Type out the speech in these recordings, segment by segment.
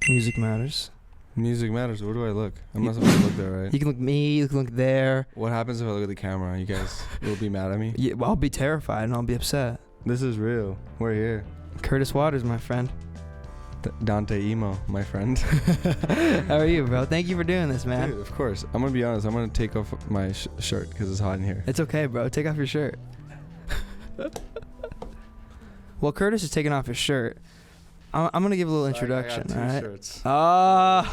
Music matters. Music matters. Where do I look? I'm not supposed to look there, right? You can look me, you can look there. What happens if I look at the camera? You guys will be mad at me? Yeah, well, I'll be terrified and I'll be upset. This is real. We're here. Curtis Waters, my friend. Dante Emo, my friend. How are you, bro? Thank you for doing this, man. Dude, of course. I'm going to be honest. I'm going to take off my shirt because it's hot in here. It's okay, bro. Take off your shirt. Well, Curtis is taking off his shirt. I'm going to give a little introduction, all right? Shirts. Oh,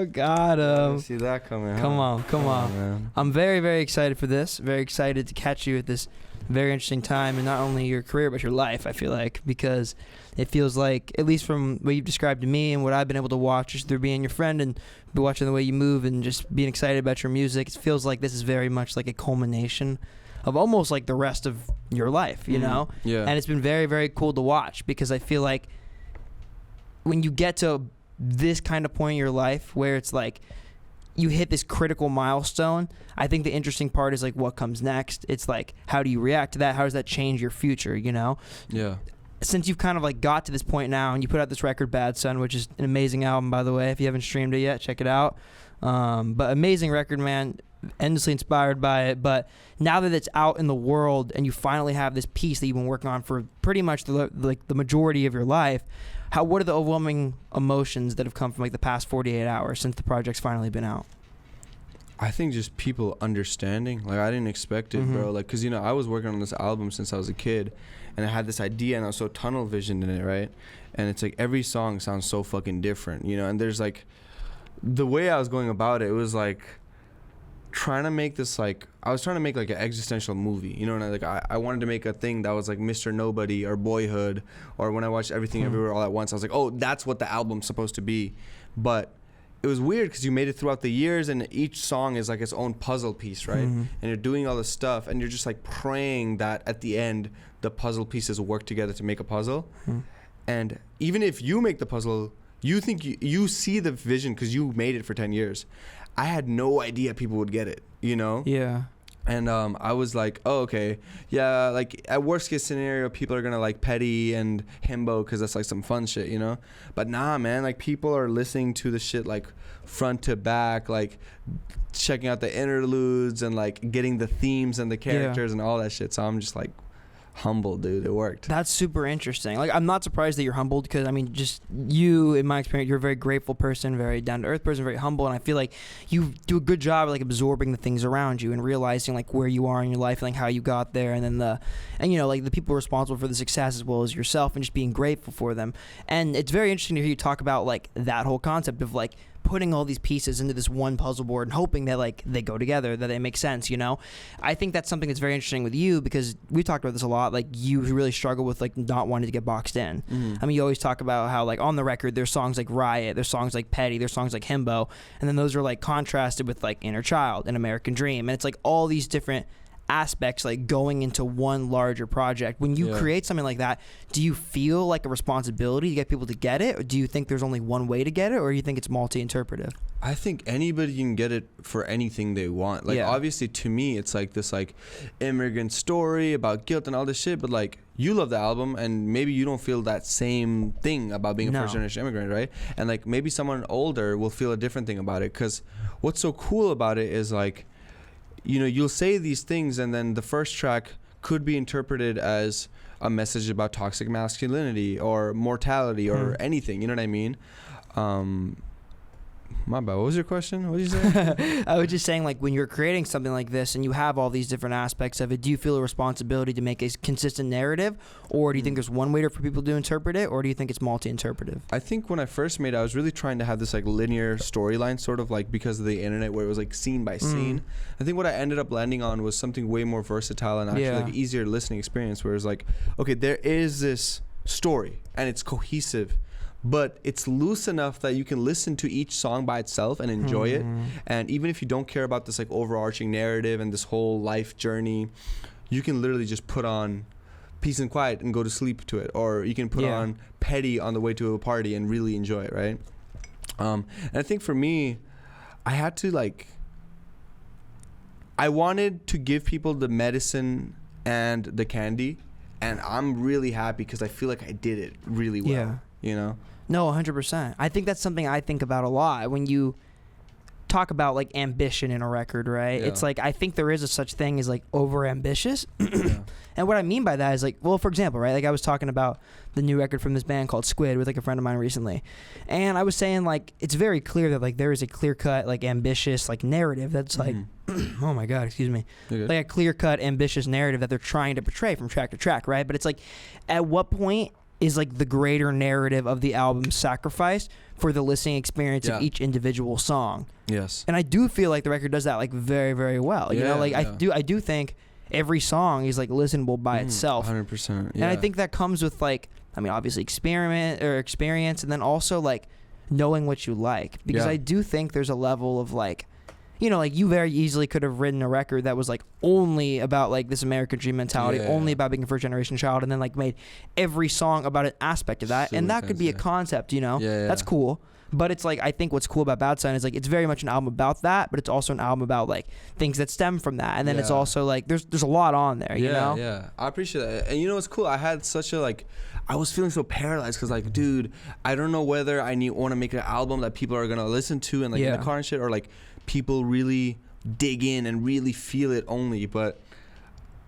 got him. See that coming, huh? Come on. Man. I'm very, very excited for this. Very excited to catch you at this very interesting time in not only your career, but your life, I feel like, because it feels like, at least from what you've described to me and what I've been able to watch just through being your friend and watching the way you move and just being excited about your music, it feels like this is very much like a culmination of almost like the rest of your life, you know? Yeah. And it's been very, very cool to watch because I feel like when you get to this kind of point in your life where it's like you hit this critical milestone, I think the interesting part is like what comes next. It's like, how do you react to that? How does that change your future, you know? Yeah. Since you've kind of like got to this point now and you put out this record, Bad Son, which is an amazing album, by the way. If you haven't streamed it yet, check it out. But amazing record, man. Endlessly inspired by it. But now that it's out in the world and you finally have this piece that you've been working on for pretty much the majority of your life, what are the overwhelming emotions that have come from like the past 48 hours since the project's finally been out? I think just people understanding. Like, I didn't expect it, bro. Like, because, you know, I was working on this album since I was a kid, and I had this idea, and I was so tunnel visioned in it, right? And it's like every song sounds so fucking different, you know? And there's like, the way I was going about it, it was like trying to make this, like, I was trying to make like an existential movie, you know? And I wanted to make a thing that was like Mr. Nobody or Boyhood, or when I watched Everything Everywhere All at Once, I was like, oh, that's what the album's supposed to be. But it was weird because you made it throughout the years, and each song is like its own puzzle piece, right? And you're doing all this stuff, and you're just like praying that at the end the puzzle pieces work together to make a puzzle. And even if you make the puzzle, you think you see the vision because you made it for 10 years. I had no idea people would get it, you know? Yeah. And I was like, oh, okay, yeah, like at worst case scenario, people are gonna like Petty and Himbo because that's like some fun shit, you know? But nah, man, like people are listening to the shit like front to back, like checking out the interludes and like getting the themes and the characters and all that shit. So I'm just like humbled, dude. It worked. That's super interesting. Like, I'm not surprised that you're humbled because, I mean, just you, in my experience, you're a very grateful person, very down-to-earth person, very humble, and I feel like you do a good job of, like, absorbing the things around you and realizing, like, where you are in your life and, like, how you got there, and then you know, like, the people responsible for the success as well as yourself and just being grateful for them. And it's very interesting to hear you talk about, like, that whole concept of, like, putting all these pieces into this one puzzle board and hoping that like they go together, that they make sense, you know? I think that's something that's very interesting with you because we talked about this a lot. Like, you really struggle with like not wanting to get boxed in. I mean, you always talk about how like on the record there's songs like Riot, there's songs like Petty, there's songs like Himbo, and then those are like contrasted with like Inner Child and American Dream, and it's like all these different aspects like going into one larger project. When you create something like that, do you feel like a responsibility to get people to get it, or do you think there's only one way to get it, or do you think it's multi-interpretive? I think anybody can get it for anything they want. Like, obviously to me it's like this like immigrant story about guilt and all this shit, but like you love the album and maybe you don't feel that same thing about being a first generation immigrant, right? And like maybe someone older will feel a different thing about it, because what's so cool about it is like, you know, you'll say these things and then the first track could be interpreted as a message about toxic masculinity or mortality or anything, you know what I mean? My bad. What was your question? What did you say? I was just saying, like, when you're creating something like this and you have all these different aspects of it, do you feel a responsibility to make a consistent narrative, or do you think there's one way for people to interpret it, or do you think it's multi-interpretive? I think when I first made it, I was really trying to have this like linear storyline, sort of like because of the internet, where it was like scene by scene. I think what I ended up landing on was something way more versatile and actually like easier listening experience, where it's like, okay, there is this story and it's cohesive, but it's loose enough that you can listen to each song by itself and enjoy it. And even if you don't care about this like overarching narrative and this whole life journey, you can literally just put on Peace and Quiet and go to sleep to it, or you can put on Petty on the way to a party and really enjoy it, right? And I think for me, I had to like, I wanted to give people the medicine and the candy, and I'm really happy because I feel like I did it really well. you know? No, 100%. I think that's something I think about a lot when you talk about like ambition in a record, right? Yeah. It's like I think there is a such thing as like over ambitious. Yeah. And what I mean by that is like, well, for example, right? Like I was talking about the new record from this band called Squid with like a friend of mine recently. And I was saying like it's very clear that like there is a clear-cut like ambitious like narrative that's like oh my god, excuse me. Like a clear-cut ambitious narrative that they're trying to portray from track to track, right? But it's like at what point is like the greater narrative of the album sacrificed for the listening experience of each individual song? Yes. And I do feel like the record does that like very, very well. You know, like I do think every song is like listenable by itself. 100%. And I think that comes with like, I mean, obviously experience, and then also like knowing what you like, because I do think there's a level of like, you know, like you very easily could have written a record that was like only about like this American dream mentality, only about being a first generation child, and then like made every song about an aspect of that. So and that could be a concept, you know, that's cool. But it's like, I think what's cool about Bad Sign is like, it's very much an album about that, but it's also an album about like things that stem from that. And then it's also like, there's a lot on there, you know? Yeah, I appreciate that. And you know what's cool? I had such a like, I was feeling so paralyzed because like, dude, I don't know whether I want to make an album that people are going to listen to and like in the car and shit, or like people really dig in and really feel it only. But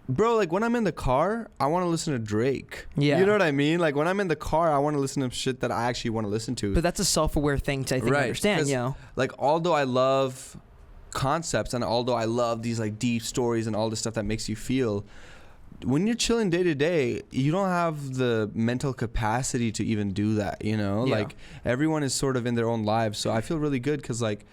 bro, like when I'm in the car, I want to listen to Drake. Yeah. You know what I mean? Like when I'm in the car, I want to listen to shit that I actually want to listen to. But that's a self-aware thing to, I think, understand, you know? Like, although I love concepts and although I love these like deep stories and all this stuff that makes you feel, when you're chilling day to day, you don't have the mental capacity to even do that, you know? Like everyone is sort of in their own lives. So I feel really good because like,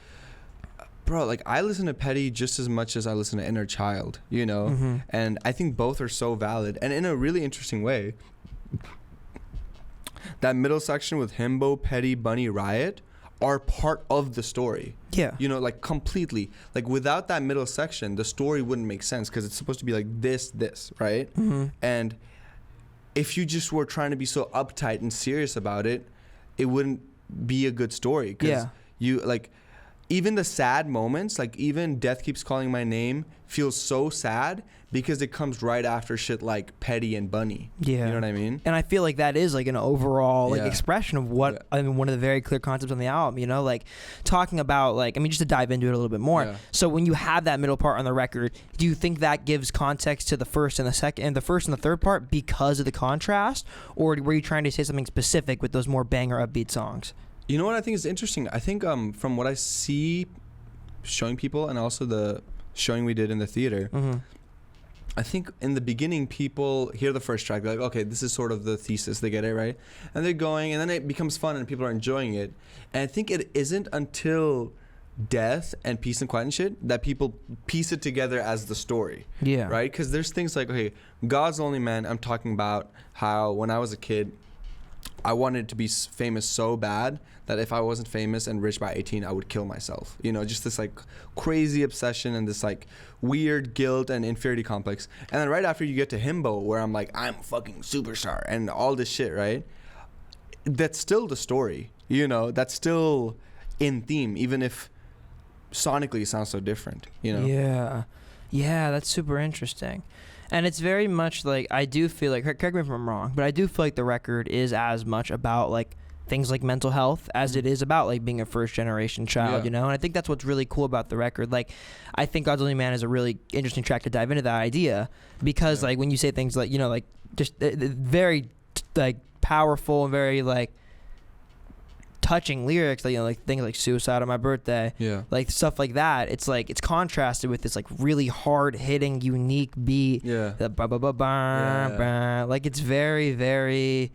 bro, like I listen to Petty just as much as I listen to Inner Child, you know? And I think both are so valid. And in a really interesting way, that middle section with Himbo, Petty, Bunny, Riot are part of the story. Yeah. You know, like completely. Like without that middle section, the story wouldn't make sense because it's supposed to be like this, right? And if you just were trying to be so uptight and serious about it, it wouldn't be a good story. Because you like... Even the sad moments, like even Death Keeps Calling My Name feels so sad because it comes right after shit like Petty and Bunny. Yeah. You know what I mean? And I feel like that is like an overall like expression of what, I mean, one of the very clear concepts on the album, you know, like talking about like, I mean, just to dive into it a little bit more. Yeah. So when you have that middle part on the record, do you think that gives context to the first and the second and the first and the third part because of the contrast? Or were you trying to say something specific with those more banger upbeat songs? You know what I think is interesting? I think from what I see showing people and also the showing we did in the theater, I think in the beginning people hear the first track, they're like, okay, this is sort of the thesis, they get it, right? And they're going, and then it becomes fun and people are enjoying it. And I think it isn't until Death and Peace and Quiet and shit that people piece it together as the story. Yeah. Right? Because there's things like, okay, God's Lonely Man, I'm talking about how when I was a kid, I wanted to be famous so bad that if I wasn't famous and rich by 18, I would kill myself. You know, just this like crazy obsession and this like weird guilt and inferiority complex. And then right after you get to Himbo, where I'm like, I'm a fucking superstar and all this shit, right? That's still the story, you know, that's still in theme, even if sonically it sounds so different, you know? Yeah. Yeah, that's super interesting. And it's very much like, I do feel like, correct me if I'm wrong, but I do feel like the record is as much about like things like mental health as it is about like being a first generation child, you know? And I think that's what's really cool about the record. Like, I think God's Only Man is a really interesting track to dive into that idea because like when you say things like, you know, like just very like powerful and very like touching lyrics, like, you know, like things like Suicide on My Birthday, like stuff like that. It's like it's contrasted with this like really hard hitting unique beat, that like it's very, very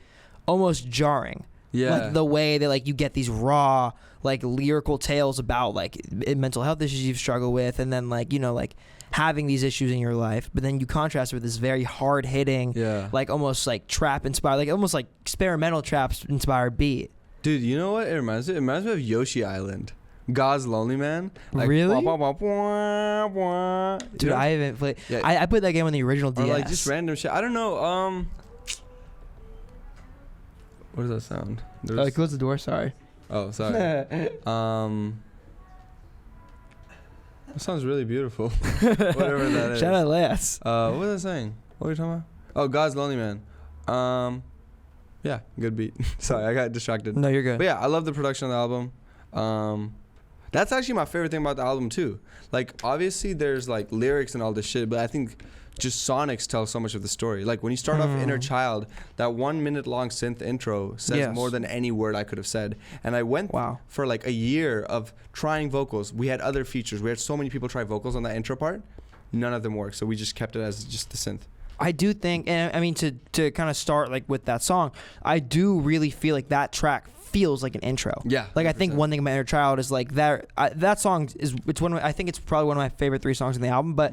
almost jarring, like the way that like you get these raw like lyrical tales about like mental health issues you've struggled with, and then like, you know, like having these issues in your life, but then you contrast it with this very hard hitting, like almost like trap inspired, like almost like experimental trap inspired beat. Dude, you know what it reminds me? It reminds me of Yoshi Island. God's Lonely Man. Like, really? Wah, wah, wah, wah. Dude, you know? I haven't played. Yeah. I played that game on the original DS. Or like just random shit. I don't know. What does that sound? Close the door. Sorry. Oh, sorry. That sounds really beautiful. Whatever that is. Shout out Lance. What was I saying? What were you talking about? Oh, God's Lonely Man. Yeah, good beat. Sorry, I got distracted. No, you're good. But yeah, I love the production of the album. That's actually my favorite thing about the album too. Like, obviously there's like lyrics and all this shit, but I think just sonics tell so much of the story. Like when you start off Inner Child, that 1 minute long synth intro says more than any word I could have said. And I went for like a year of trying vocals. We had other features. We had so many people try vocals on that intro part. None of them worked. So we just kept it as just the synth. I do think, and I mean, to kind of start like with that song, I do really feel like that track feels like an intro. Yeah. Like 100%. I think one thing about Inner Child is like that song is, it's one of I think it's probably one of my favorite 3 songs in the album, but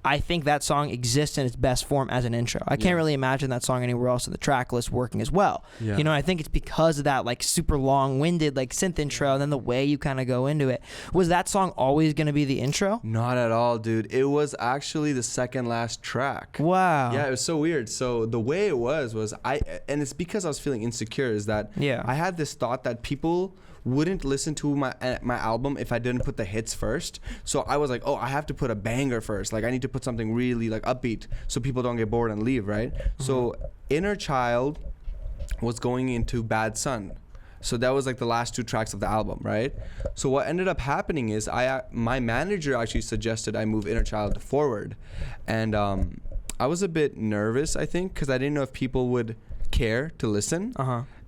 I think that song exists in its best form as an intro. I can't really imagine that song anywhere else in the track list working as well. Yeah. You know, I think it's because of that like super long-winded like synth intro and then the way you kind of go into it. Was that song always going to be the intro? Not at all, dude. It was actually the second last track. Wow. Yeah, it was so weird. So the way it was and it's because I was feeling insecure, is that I had this thought that people wouldn't listen to my album if I didn't put the hits first. So I was like, oh, I have to put a banger first. Like I need to put something really like upbeat so people don't get bored and leave, right? So Inner Child was going into Bad Son. So that was like the last 2 tracks of the album, right? So what ended up happening is my manager actually suggested I move Inner Child forward. And I was a bit nervous, I think, because I didn't know if people would care to listen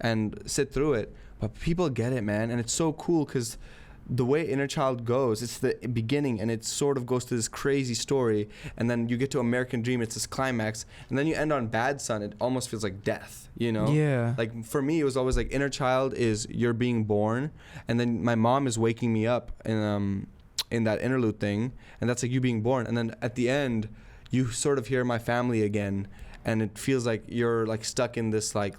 and sit through it. But people get it, man, and it's so cool because the way Inner Child goes, it's the beginning, and it sort of goes to this crazy story, and then you get to American Dream, it's this climax, and then you end on Bad Son. It almost feels like death, you know? Yeah. Like for me, it was always like Inner Child is you're being born, and then my mom is waking me up in that interlude thing, and that's like you being born, and then at the end, you sort of hear my family again, and it feels like you're like stuck in this like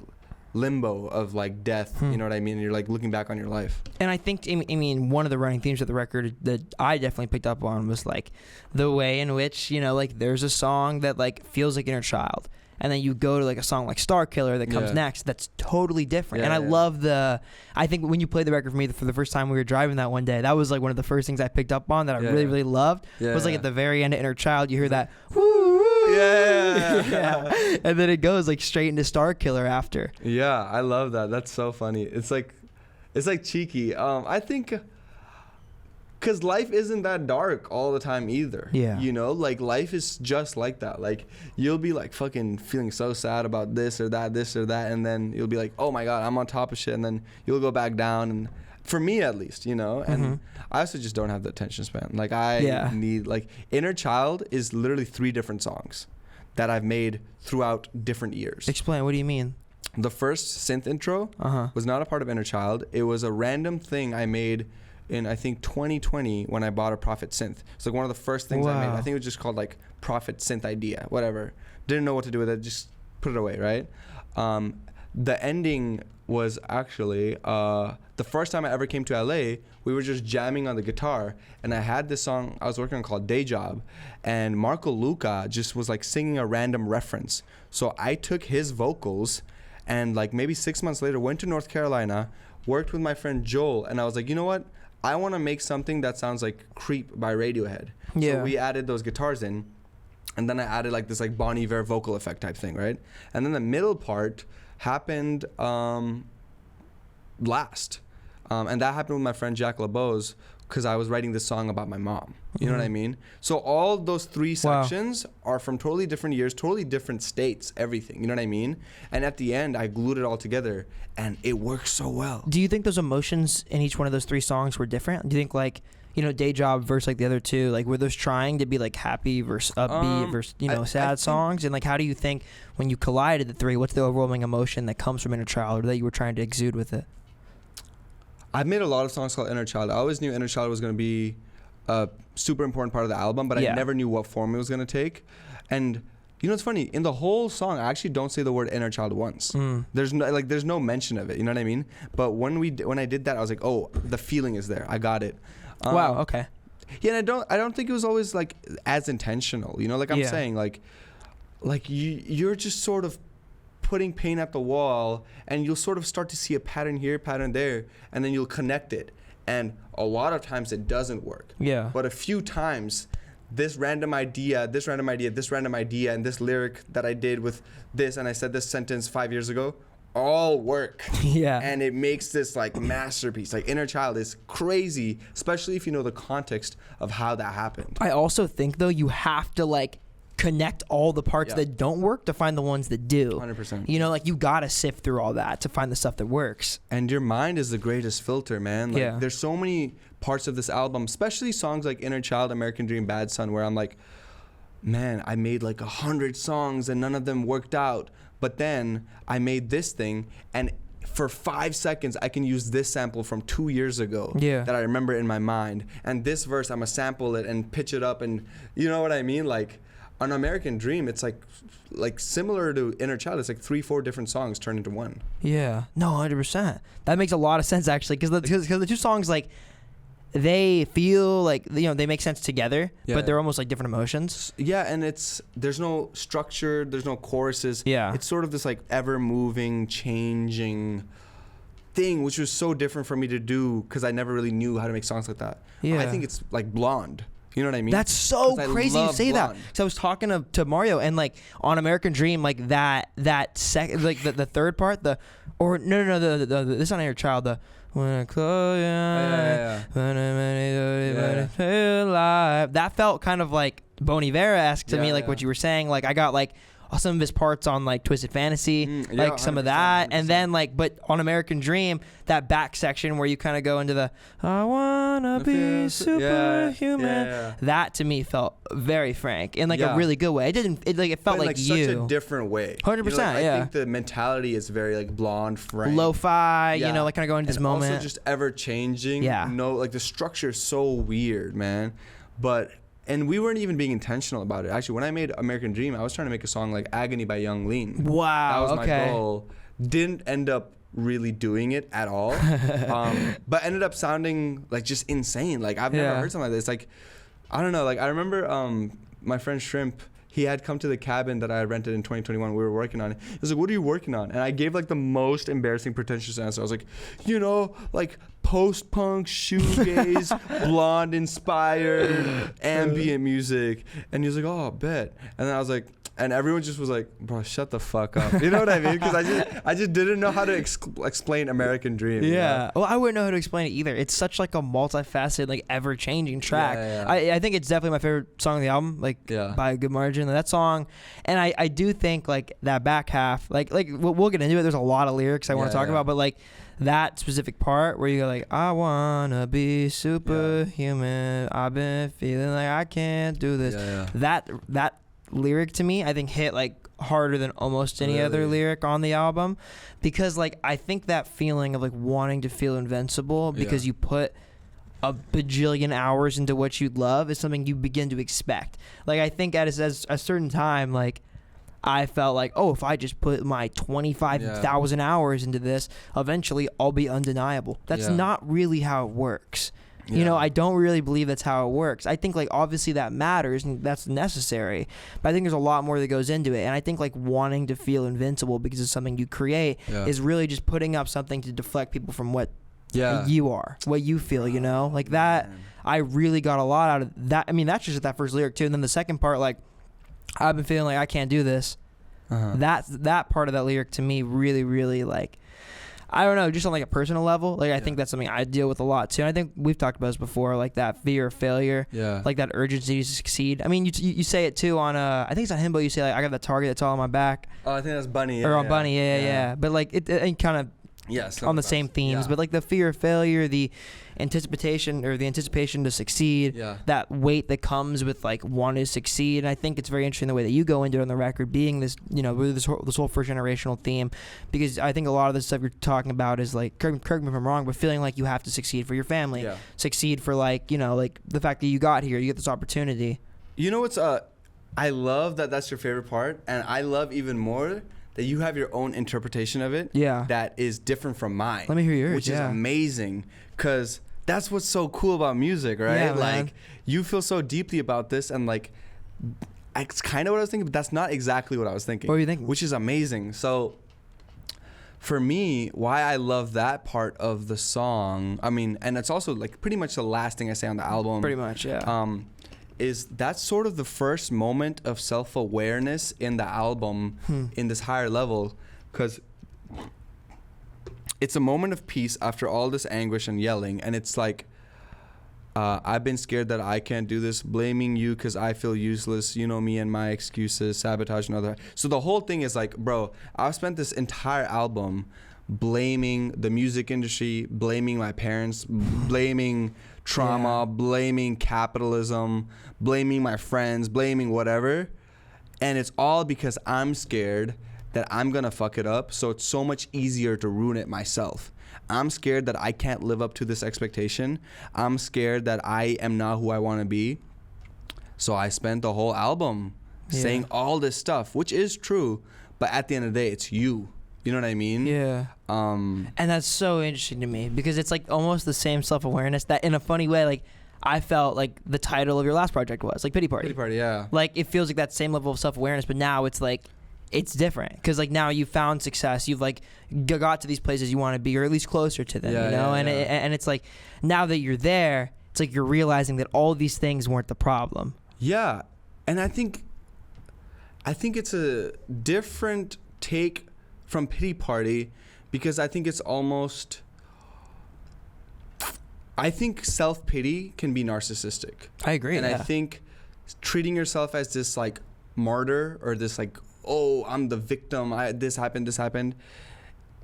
limbo of like death, you know what I mean? And you're like looking back on your life. And I think, I mean, one of the running themes of the record that I definitely picked up on was like the way in which, you know, like there's a song that like feels like Inner Child, and then you go to like a song like Star Killer that comes next that's totally different. And I love I think when you played the record for me for the first time we were driving that one day, that was like one of the first things I picked up on that I really, really loved. Was like at the very end of Inner Child, you hear that woo. And then it goes like straight into Star Killer after. Yeah, I love that. That's so funny. It's like cheeky. I think because life isn't that dark all the time either. Yeah. You know, like life is just like that. Like you'll be like fucking feeling so sad about this or that, and then you'll be like, oh my God, I'm on top of shit, and then you'll go back down. And for me at least, you know, and I also just don't have the attention span. Like I need like Inner Child is literally 3 different songs that I've made throughout different years. Explain, what do you mean? The first synth intro was not a part of Inner Child. It was a random thing I made in I think 2020 when I bought a Prophet synth. It's like one of the first things I made. I think it was just called like Prophet synth idea, whatever. Didn't know what to do with it, just put it away, right? The ending was actually the first time I ever came to LA, we were just jamming on the guitar, and I had this song I was working on called Day Job, and Marco Luca just was like singing a random reference. So I took his vocals and like maybe 6 months later went to North Carolina, worked with my friend Joel, and I was like, you know what? I want to make something that sounds like Creep by Radiohead. Yeah. So we added those guitars in, and then I added like this like Bon Iver vocal effect type thing, right? And then the middle part happened last. And that happened with my friend Jack LeBeau's because I was writing this song about my mom. You know what I mean? So all those 3 sections are from totally different years, totally different states, everything. You know what I mean? And at the end, I glued it all together, and it works so well. Do you think those emotions in each one of those 3 songs were different? Do you think like, you know, Day Job versus like the other 2, like were those trying to be like happy versus upbeat versus, you know, sad songs? And like, how do you think when you collided the 3, what's the overwhelming emotion that comes from Inner Child or that you were trying to exude with it? I've made a lot of songs called Inner Child. I always knew Inner Child was going to be a super important part of the album, but I never knew what form it was going to take. And you know, it's funny, in the whole song, I actually don't say the word Inner Child once. There's no mention of it. You know what I mean? But when I did that, I was like, oh, the feeling is there. I got it. Wow. Okay. Yeah, and I don't think it was always like as intentional. You know, like I'm saying, like you're just sort of putting paint at the wall, and you'll sort of start to see a pattern here, pattern there, and then you'll connect it. And a lot of times it doesn't work. Yeah. But a few times, this random idea, and this lyric that I did with this, and I said this sentence 5 years ago, all work. Yeah. And it makes this like masterpiece. Like Inner Child is crazy, especially if you know the context of how that happened. I also think though you have to like connect all the parts that don't work to find the ones that do. 100%. You know, like you gotta sift through all that to find the stuff that works. And your mind is the greatest filter, man. Like, there's so many parts of this album, especially songs like Inner Child, American Dream, Bad Son, where I'm like, man, I made like 100 songs and none of them worked out. But then I made this thing, and for 5 seconds, I can use this sample from 2 years ago that I remember in my mind. And this verse, I'm gonna sample it and pitch it up, and you know what I mean? Like, on American Dream, it's like similar to Inner Child. It's like 3-4 different songs turned into one. Yeah, no, 100%. That makes a lot of sense actually, because the two songs like they feel like, you know, they make sense together, but they're almost like different emotions. Yeah, and there's no structure, there's no choruses. Yeah, it's sort of this like ever moving, changing thing, which was so different for me to do because I never really knew how to make songs like that. Yeah, I think it's like Blonde. You know what I mean? That's so crazy you say that. So I was talking to Mario, and like on American Dream, like that second, like the third part, the this is on Inner Child, the when I close your eyes, when I'm alive. That felt kind of like Bon Iver-esque to me, like what you were saying. Like I got like some of his parts on like Twisted Fantasy, like some of that, 100%. And then like, but on American Dream, that back section where you kind of go into the I wanna be superhuman. That to me felt very Frank in like a really good way. It felt like you. Such a different way. 100%. I think the mentality is very like Blonde, Frank, lo-fi. You know, like kind of going into this moment. Also just ever changing. Yeah. No, like the structure is so weird, man. And we weren't even being intentional about it. Actually, when I made American Dream, I was trying to make a song like Agony by Young Lean. Wow, that was my goal. Didn't end up really doing it at all, but ended up sounding like just insane. Like I've never heard something like this. Like, I don't know. Like I remember my friend Shrimp, he had come to the cabin that I had rented in 2021. We were working on it. He was like, what are you working on? And I gave like the most embarrassing, pretentious answer. I was like, you know, like post-punk, shoegaze, Blonde inspired, ambient music. And he was like, oh, bet. And then I was like, and everyone just was like, bro, shut the fuck up. You know what I mean? Because I just didn't know how to explain American Dream. Yeah. You know? Well, I wouldn't know how to explain it either. It's such like a multifaceted, like ever-changing track. I think it's definitely my favorite song on the album, like by a good margin. That song, and I do think like that back half, like we'll get into it. There's a lot of lyrics I want to talk about, but like that specific part where you go like, I wanna be superhuman. I've been feeling like I can't do this. That lyric to me, I think hit like harder than almost any other lyric on the album, because like I think that feeling of like wanting to feel invincible because you put a bajillion hours into what you love is something you begin to expect. Like I think at a certain time, like I felt like, oh, if I just put my 25,000 hours into this, eventually I'll be undeniable. That's not really how it works. You know, I don't really believe that's how it works. I think like obviously that matters and that's necessary, but I think there's a lot more that goes into it. And I think like wanting to feel invincible because it's something you create is really just putting up something to deflect people from what you are, what you feel, you know, like that. I really got a lot out of that. I mean, that's just that first lyric too. And then the second part, like, I've been feeling like I can't do this. That part of that lyric to me really, really like, I don't know, just on like a personal level, like I think that's something I deal with a lot too. And I think we've talked about this before, like that fear of failure, like that urgency to succeed. I mean, you say it too on I think it's on Himbo. You say like, I got the target that's all on my back. Oh, I think that's Bunny. Or on Bunny, yeah. But like it kind of on the same themes, but like the fear of failure, the anticipation to succeed, that weight that comes with like wanting to succeed. And I think it's very interesting the way that you go into it on the record, being this, you know, this whole first generational theme, because I think a lot of the stuff you're talking about is like, correct me if I'm wrong, but feeling like you have to succeed for your family, succeed for like, you know, like the fact that you got here, you get this opportunity. You know what's I love that that's your favorite part, and I love even more that you have your own interpretation of it that is different from mine. Let me hear yours. Which is amazing, because that's what's so cool about music, right? Yeah, like you feel so deeply about this, and like it's kind of what I was thinking, but that's not exactly what I was thinking. What were you thinking? Which is amazing. So for me, why I love that part of the song, I mean, and it's also like pretty much the last thing I say on the album. Pretty much, is that's sort of the first moment of self-awareness in the album in this higher level, because it's a moment of peace after all this anguish and yelling, and it's like, I've been scared that I can't do this, blaming you because I feel useless, you know me and my excuses, sabotage and other. So the whole thing is like, bro, I've spent this entire album blaming the music industry, blaming my parents, blaming trauma, blaming capitalism, blaming my friends, blaming whatever. And it's all because I'm scared that I'm gonna fuck it up, so it's so much easier to ruin it myself. I'm scared that I can't live up to this expectation. I'm scared that I am not who I want to be. So I spent the whole album saying all this stuff, which is true, but at the end of the day, it's you. You know what I mean? Yeah. And that's so interesting to me because it's like almost the same self-awareness that in a funny way, like I felt like the title of your last project was like Pity Party. Pity Party, yeah. Like it feels like that same level of self-awareness, but now it's like, it's different because like now you've found success, you've like got to these places you want to be, or at least closer to them, you know. And it's like now that you're there, it's like you're realizing that all these things weren't the problem. Yeah, and I think it's a different take from Pity Party because I think it's almost. I think self-pity can be narcissistic. I agree, and I think treating yourself as this like martyr or this like, oh, I'm the victim, this happened,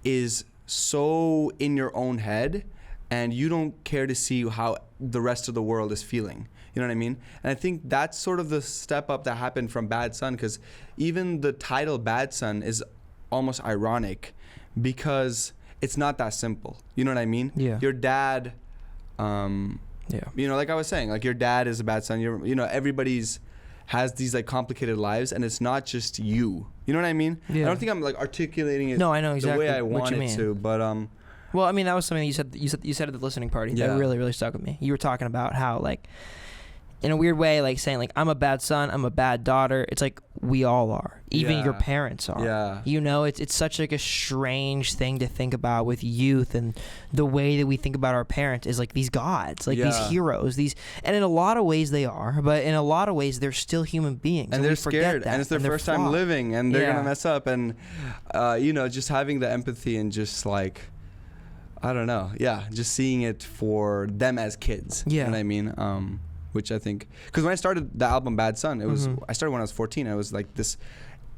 is so in your own head, and you don't care to see how the rest of the world is feeling. You know what I mean? And I think that's sort of the step up that happened from Bad Son, because even the title Bad Son is almost ironic because it's not that simple. You know what I mean? Yeah. Your dad, you know, like I was saying, like your dad is a bad son. You know, everybody's has these like complicated lives, and it's not just you. You know what I mean? Yeah. I don't think I'm like articulating it. No, I know exactly the way I what you wanted mean. to, but well, I mean, that was something you said at the listening party that really stuck with me. You were talking about how like, in a weird way, like saying like I'm a bad son, I'm a bad daughter. It's like we all are. Even your parents are. Yeah. You know, it's such like a strange thing to think about with youth, and the way that we think about our parents is like these gods, like these heroes, and in a lot of ways they are, but in a lot of ways they're still human beings, and they're scared, and it's their first time living, and they're gonna mess up, and you know, just having the empathy and just like, I don't know, just seeing it for them as kids. You know what I mean? Which I think, because when I started the album Bad Son, it was I started when I was 14. I was like this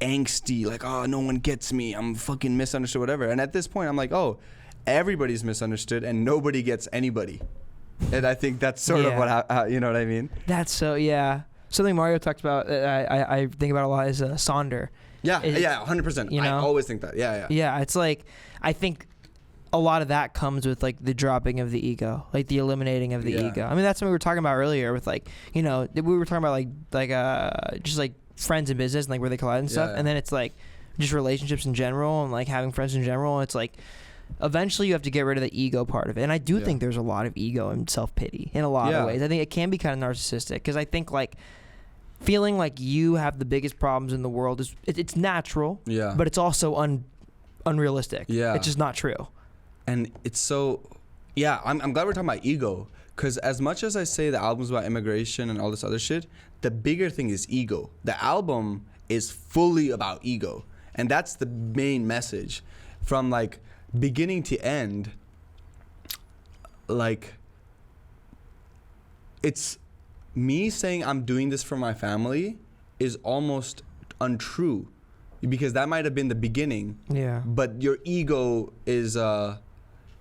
angsty, like, oh, no one gets me, I'm fucking misunderstood, whatever. And at this point I'm like, oh, everybody's misunderstood and nobody gets anybody. And I think that's sort of what you know what I mean? That's so something Mario talked about, I think about a lot, is Sonder. 100%. You know? I always think that. Yeah, it's like, I think a lot of that comes with like the dropping of the ego, like the eliminating of the ego. I mean, that's what we were talking about earlier with like, you know, we were talking about like just like friends and business and like where they collide and stuff. And then it's like just relationships in general and like having friends in general. It's like eventually you have to get rid of the ego part of it. And I do think there's a lot of ego and self-pity in a lot of ways. I think it can be kind of narcissistic because I think like feeling like you have the biggest problems in the world is it's natural, but it's also unrealistic. It's just not true. And it's so, I'm glad we're talking about ego, because as much as I say the album's about immigration and all this other shit, the bigger thing is ego. The album is fully about ego, and that's the main message from like beginning to end. Like, it's me saying I'm doing this for my family is almost untrue, because that might have been the beginning. But your ego is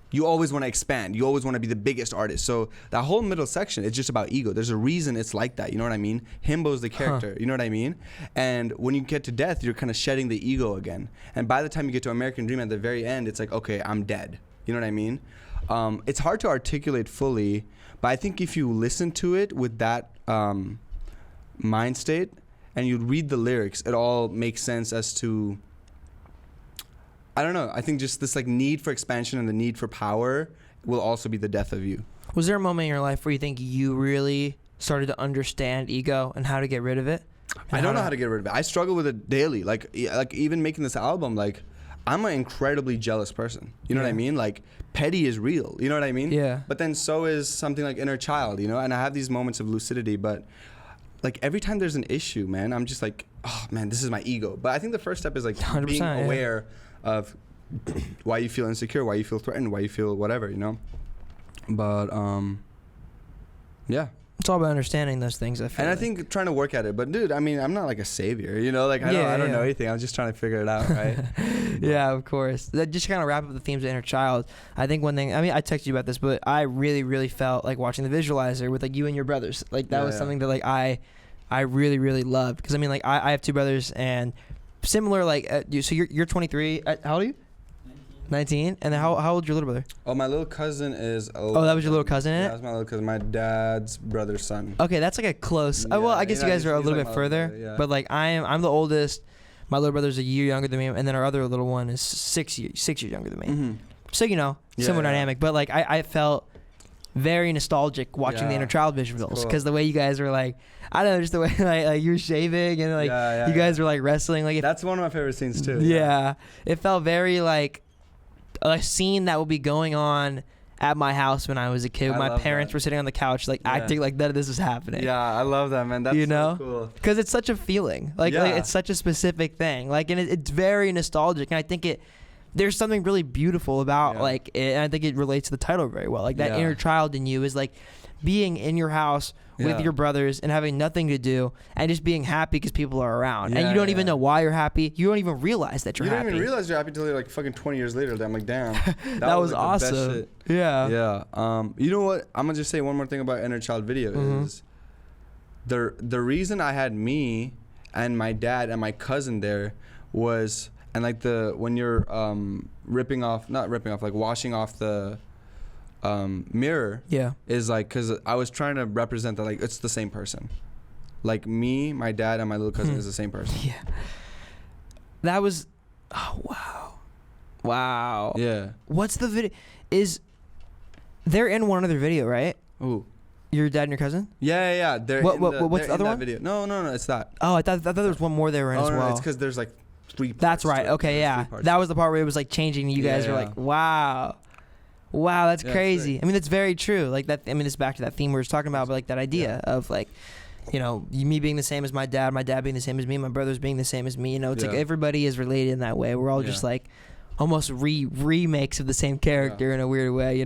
you always want to expand. You always want to be the biggest artist. So that whole middle section, it's just about ego. There's a reason it's like that. You know what I mean? Himbo's the character. You know what I mean? And when you get to death, you're kind of shedding the ego again. And by the time you get to American Dream at the very end, it's like, okay, I'm dead. You know what I mean? It's hard to articulate fully, but I think if you listen to it with that mind state and you read the lyrics, it all makes sense as to, I don't know. I think just this like need for expansion and the need for power will also be the death of you. Was there a moment in your life where you think you really started to understand ego and how to get rid of it? I don't know how to get rid of it. I struggle with it daily. Like even making this album, like I'm an incredibly jealous person. You know what I mean? Like petty is real. You know what I mean? Yeah. But then so is something like inner child, you know? And I have these moments of lucidity, but like every time there's an issue, man, I'm just like, oh man, this is my ego. But I think the first step is like being aware of why you feel insecure, why you feel threatened, why you feel whatever, you know. But yeah. It's all about understanding those things. I think trying to work at it. But dude, I mean, I'm not like a savior, you know. Like I don't know anything. I'm just trying to figure it out, right? Yeah, of course. That just kind of wrap up the themes of inner child. I think one thing. I mean, I texted you about this, but I really, really felt like watching the visualizer with like you and your brothers. Like that was something that like I really, really loved, because I mean, like I have two brothers and similar. Like so you're 23. How old are you? 19. And then how old's your little brother? Oh, my little cousin is 11. Oh, that was your little cousin in it? Yeah, that was my little cousin, my dad's brother's son. Okay, that's like a close. Well, I guess you guys are a little bit further. Brother, yeah. But like I'm the oldest. My little brother's a year younger than me, and then our other little one is 6 years younger than me. Mm-hmm. So similar dynamic. But like I felt very nostalgic watching the inner child visuals, because the way you guys were like, I don't know, just the way like you were shaving and like you guys were like wrestling. Like that's one of my favorite scenes too. Yeah, it felt very like a scene that would be going on at my house when I was a kid. My parents were sitting on the couch, like acting like none of this was happening. Yeah, I love that, man. That's so cool. Because it's such a feeling. Like it's such a specific thing. Like, and it's very nostalgic. And I think there's something really beautiful about like it, and I think it relates to the title very well. Like that inner child in you is like being in your house with your brothers and having nothing to do and just being happy because people are around, and you don't even know why you're happy. You don't even realize that you're happy. You don't even realize you're happy until you're like fucking 20 years later. I'm like, damn, that was like awesome. The best shit. Yeah. You know what? I'm gonna just say one more thing about inner child video is the reason I had me and my dad and my cousin there was, and like when you're like washing off the mirror is like, because I was trying to represent that like it's the same person, like me, my dad, and my little cousin is the same person. That was wow. Yeah. What's the video? They're in one other video, right? Ooh. Your dad and your cousin? Yeah. What's the other one? Video. No, it's that. Oh, I thought there was one more they were in as well. No, it's because there's like 3 parts. That's right. Okay, that was the part where it was like changing. You guys were like, wow, that's crazy. Right. I mean, that's very true. Like that. I mean, it's back to that theme we were talking about, but like that idea of like, me being the same as my dad being the same as me, my brothers being the same as me. It's like everybody is related in that way. We're all just like almost remakes of the same character in a weird way.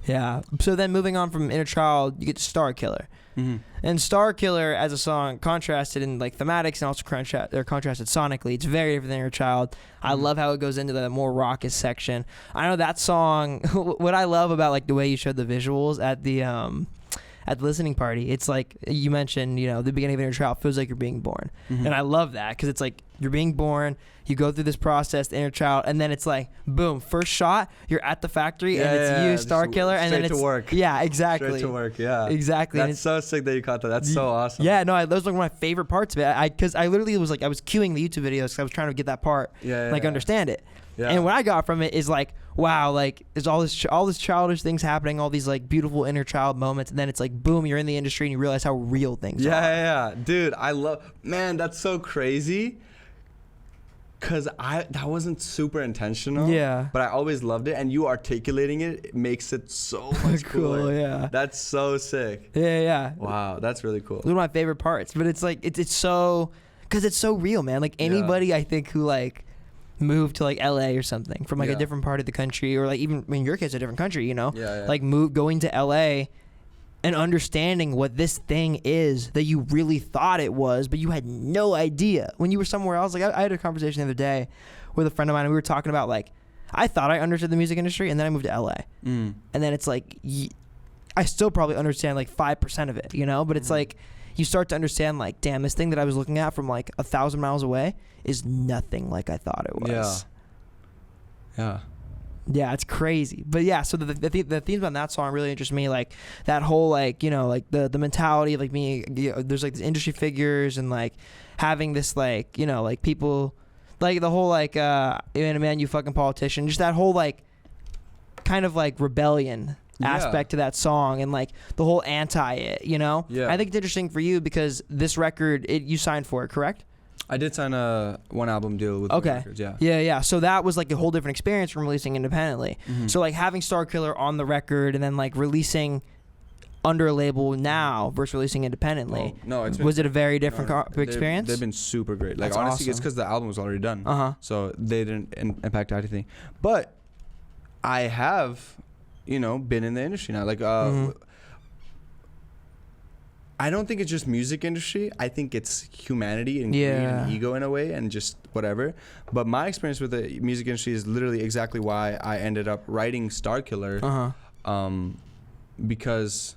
Yeah. So then moving on from Inner Child, you get to Star Killer. Mm-hmm. And Star Killer as a song contrasted in like thematics and also contrasted sonically. It's very different than Inner Child. Mm-hmm. I love how it goes into the more raucous section. I know that song. What I love about like the way you showed the visuals at the listening party, it's like you mentioned, the beginning of Inner Child feels like you're being born. Mm-hmm. And I love that because it's like you're being born, you go through this process, the Inner Child, and then it's like, boom, first shot, you're at the factory, and it's you, Star Killer, and then it's... Straight to work. Yeah, exactly. Straight to work, yeah. Exactly. That's so sick that you caught that. That's so awesome. Yeah, no, that was like one of my favorite parts of it. Because I literally was like, I was queuing the YouTube videos because I was trying to get that part, understand it. Yeah. And what I got from it is like, wow, like there's all this childish things happening, all these like beautiful inner child moments, and then it's like, boom, you're in the industry and you realize how real things are. Yeah. Dude, man, that's so crazy. Cause that wasn't super intentional. Yeah. But I always loved it, and you articulating it makes it so much cooler. Yeah. That's so sick. Yeah. Wow, that's really cool. One of my favorite parts, but it's like it's so, cause it's so real, man. Like anybody I think who like moved to like LA or something from like a different part of the country, or like even in your case a different country, like going to LA and understanding what this thing is that you really thought it was, but you had no idea when you were somewhere else. Like I had a conversation the other day with a friend of mine, and we were talking about like, I thought I understood the music industry, and then I moved to LA, and then it's like I still probably understand like 5% of it, but it's like you start to understand like, damn, this thing that I was looking at from like 1,000 miles away is nothing like I thought it was. Yeah, it's crazy. But yeah, so the themes on that song really interest me, like that whole like, like the mentality of like being, there's like these industry figures and like having this like, like people, like the whole like, man, you fucking politician, just that whole like kind of like rebellion aspect to that song, and like the whole anti it, I think it's interesting for you because this record, you signed for it, correct? I did sign a 1-album deal with records, yeah. So that was like a whole different experience from releasing independently. Mm-hmm. So like having Star Killer on the record and then like releasing under a label now versus releasing independently. Oh, no, was it a very different experience? They've been super great. Like, That's honestly, awesome. it's because the album was already done. So they didn't impact anything. But I have, been in the industry now. Like, I don't think it's just music industry. I think it's humanity and greed and ego in a way, and just whatever. But my experience with the music industry is literally exactly why I ended up writing Star Killer. Because,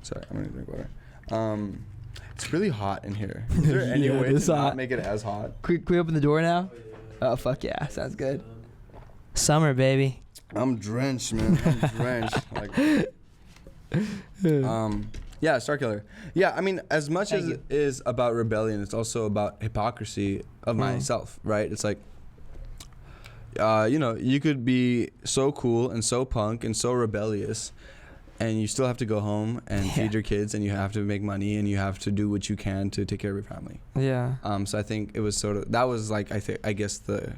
sorry, I'm gonna drink water. It's really hot in here. Is there any way to not make it as hot? Can we open the door now? Oh fuck yeah, sounds good. Summer, baby. I'm drenched, man. I'm drenched. Like, yeah, Star Killer. Yeah, I mean, as much as it is about rebellion, it's also about hypocrisy of myself, right? It's like, you could be so cool and so punk and so rebellious, and you still have to go home and feed your kids, and you have to make money, and you have to do what you can to take care of your family. Yeah. So I think it was that was like, I guess the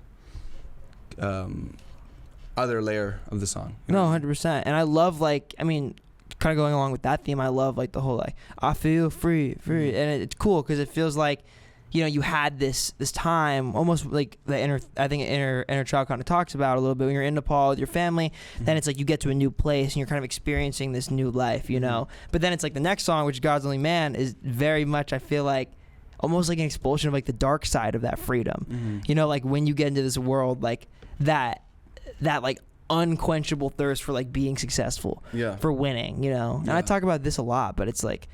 other layer of the song. No, 100%. And I love, like, I mean, kind of going along with that theme, I love like the whole like I feel free, and it's cool because it feels like, you had this time, almost like the inner child kind of talks about a little bit when you're in Nepal with your family. Then it's like you get to a new place and you're kind of experiencing this new life, But then it's like the next song, which is God's Only Man, is very much, I feel like, almost like an expulsion of like the dark side of that freedom. Like when you get into this world, like that like unquenchable thirst for like being successful, for winning, and I talk about this a lot, but it's like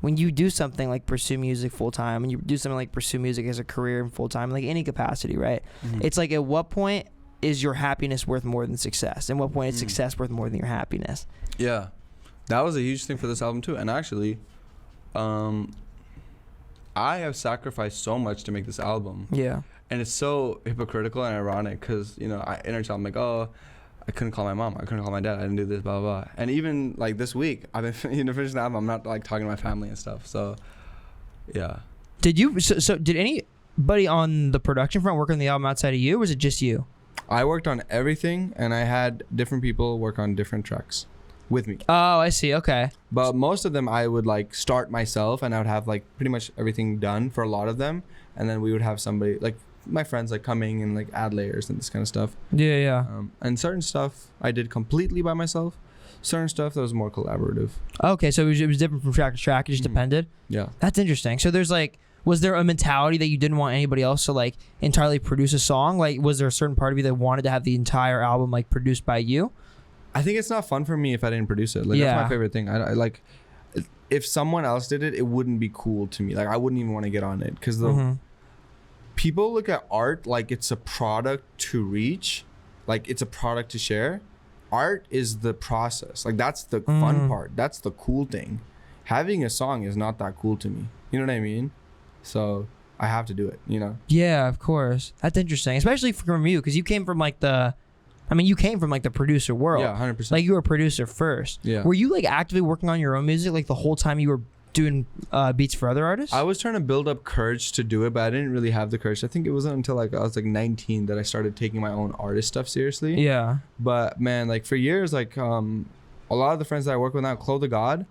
when you do something like pursue music full time, and you do something like pursue music as a career full time, like any capacity, right? It's like, at what point is your happiness worth more than success, and what point is success worth more than your happiness? Yeah, that was a huge thing for this album too. And actually, I have sacrificed so much to make this album. And it's so hypocritical and ironic because, inner child, I'm like, oh, I couldn't call my mom, I couldn't call my dad, I didn't do this, blah, blah, blah. And even like this week, I've been finishing the album, I'm not like talking to my family and stuff. So, yeah. Did anybody on the production front work on the album outside of you, or was it just you? I worked on everything, and I had different people work on different tracks with me. Oh, I see. Okay. But most of them I would like start myself, and I would have like pretty much everything done for a lot of them. And then we would have somebody like my friends like coming and like add layers and this kind of stuff. And certain stuff I did completely by myself. Certain stuff that was more collaborative. Okay, so it was different from track to track. It just depended. Yeah. That's interesting. So there's like, was there a mentality that you didn't want anybody else to like entirely produce a song? Like, was there a certain part of you that wanted to have the entire album like produced by you? I think it's not fun for me if I didn't produce it. Like, that's my favorite thing. I like, if someone else did it, it wouldn't be cool to me. Like, I wouldn't even want to get on it because the people look at art like it's a product to reach, like it's a product to share. Art is the process. Like, that's the fun part. That's the cool thing. Having a song is not that cool to me. You know what I mean? So I have to do it, Yeah, of course. That's interesting, especially from you, because you came from like the producer world. Yeah, 100%. Like, you were a producer first. Yeah. Were you like actively working on your own music like the whole time you were doing beats for other artists? I was trying to build up courage to do it, but I didn't really have the courage. I think it wasn't until like I was like 19 that I started taking my own artist stuff seriously. Yeah. But man, like for years, like a lot of the friends that I work with now, Chloe the God,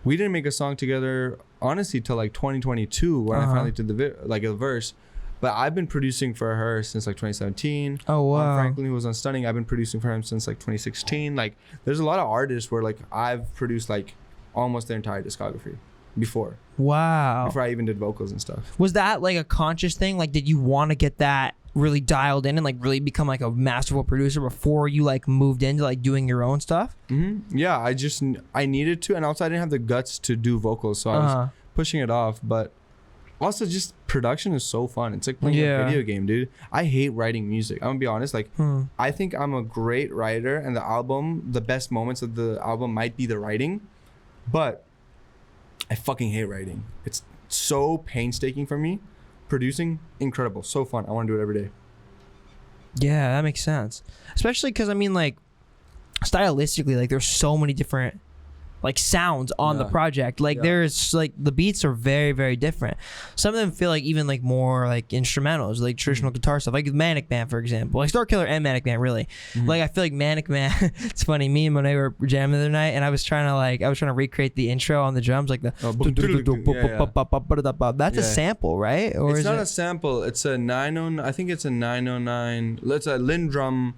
we didn't make a song together honestly till like 2022 when I finally did a verse. But I've been producing for her since like 2017. Oh wow. Franklin, who was on Stunning, I've been producing for him since like 2016. Like, there's a lot of artists where like I've produced like almost their entire discography before. Wow. Before I even did vocals and stuff. Was that like a conscious thing? Like, did you want to get that really dialed in and like really become like a masterful producer before you like moved into like doing your own stuff? Yeah, I needed to, and also I didn't have the guts to do vocals, so I was pushing it off. But also, just production is so fun. It's like playing a video game, dude. I hate writing music. I'm gonna be honest. Like, I think I'm a great writer, and the best moments of the album might be the writing, but I fucking hate writing. It's so painstaking for me. Producing, incredible, so fun. I want to do it every day. Yeah, that makes sense. Especially because I mean, like, stylistically, like, there's so many different like sounds on the project. Like there's like the beats are very, very different. Some of them feel like even like more like instrumentals, like traditional guitar stuff, like Manic Man, for example, like Star Killer and Manic Man, really. Like I feel like Manic Man, it's funny, me and Monet were jamming the other night and I was trying to recreate the intro on the drums, like the that's a sample, right? Or it's not a sample, it's a 909, I think it's a 909, it's a Lindrum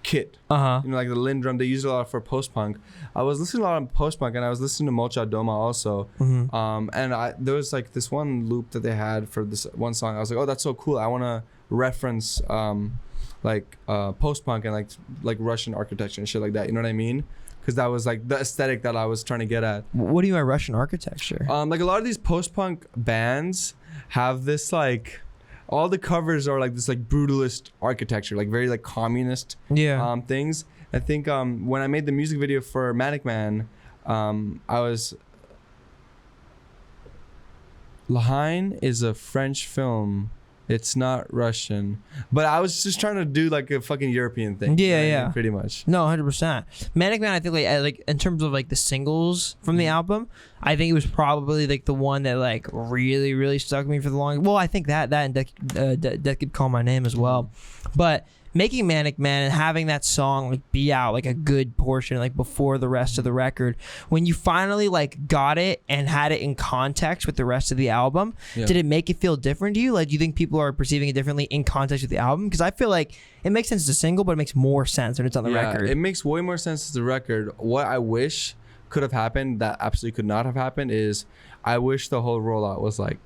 kit. You know, like the Lindrum, they use it a lot for post-punk. I was listening a lot of post-punk and I was listening to Mocha Doma also. And there was like this one loop that they had for this one song. I was like, oh, that's so cool. I want to reference post-punk and like Russian architecture and shit like that. You know what I mean? Because that was like the aesthetic that I was trying to get at. What do you mean by Russian architecture? Like a lot of these post-punk bands have this like, all the covers are like this like brutalist architecture, like very like communist things. I think when I made the music video for Manic Man, Lahain is a French film. It's not Russian, but I was just trying to do like a fucking European thing. Yeah, pretty much. No, 100%. Manic Man, I think like in terms of like the singles from the album, I think it was probably like the one that like really, really stuck with me for the longest. Well, I think that and Death Could Call My Name as well, but making Manic Man and having that song like be out like a good portion like before the rest of the record, when you finally like got it and had it in context with the rest of the album, did it make it feel different to you? Like, do you think people are perceiving it differently in context with the album? Because I feel like it makes sense as a single, but it makes more sense when it's on the record. It makes way more sense as a record. What I wish could have happened that absolutely could not have happened is I wish the whole rollout was like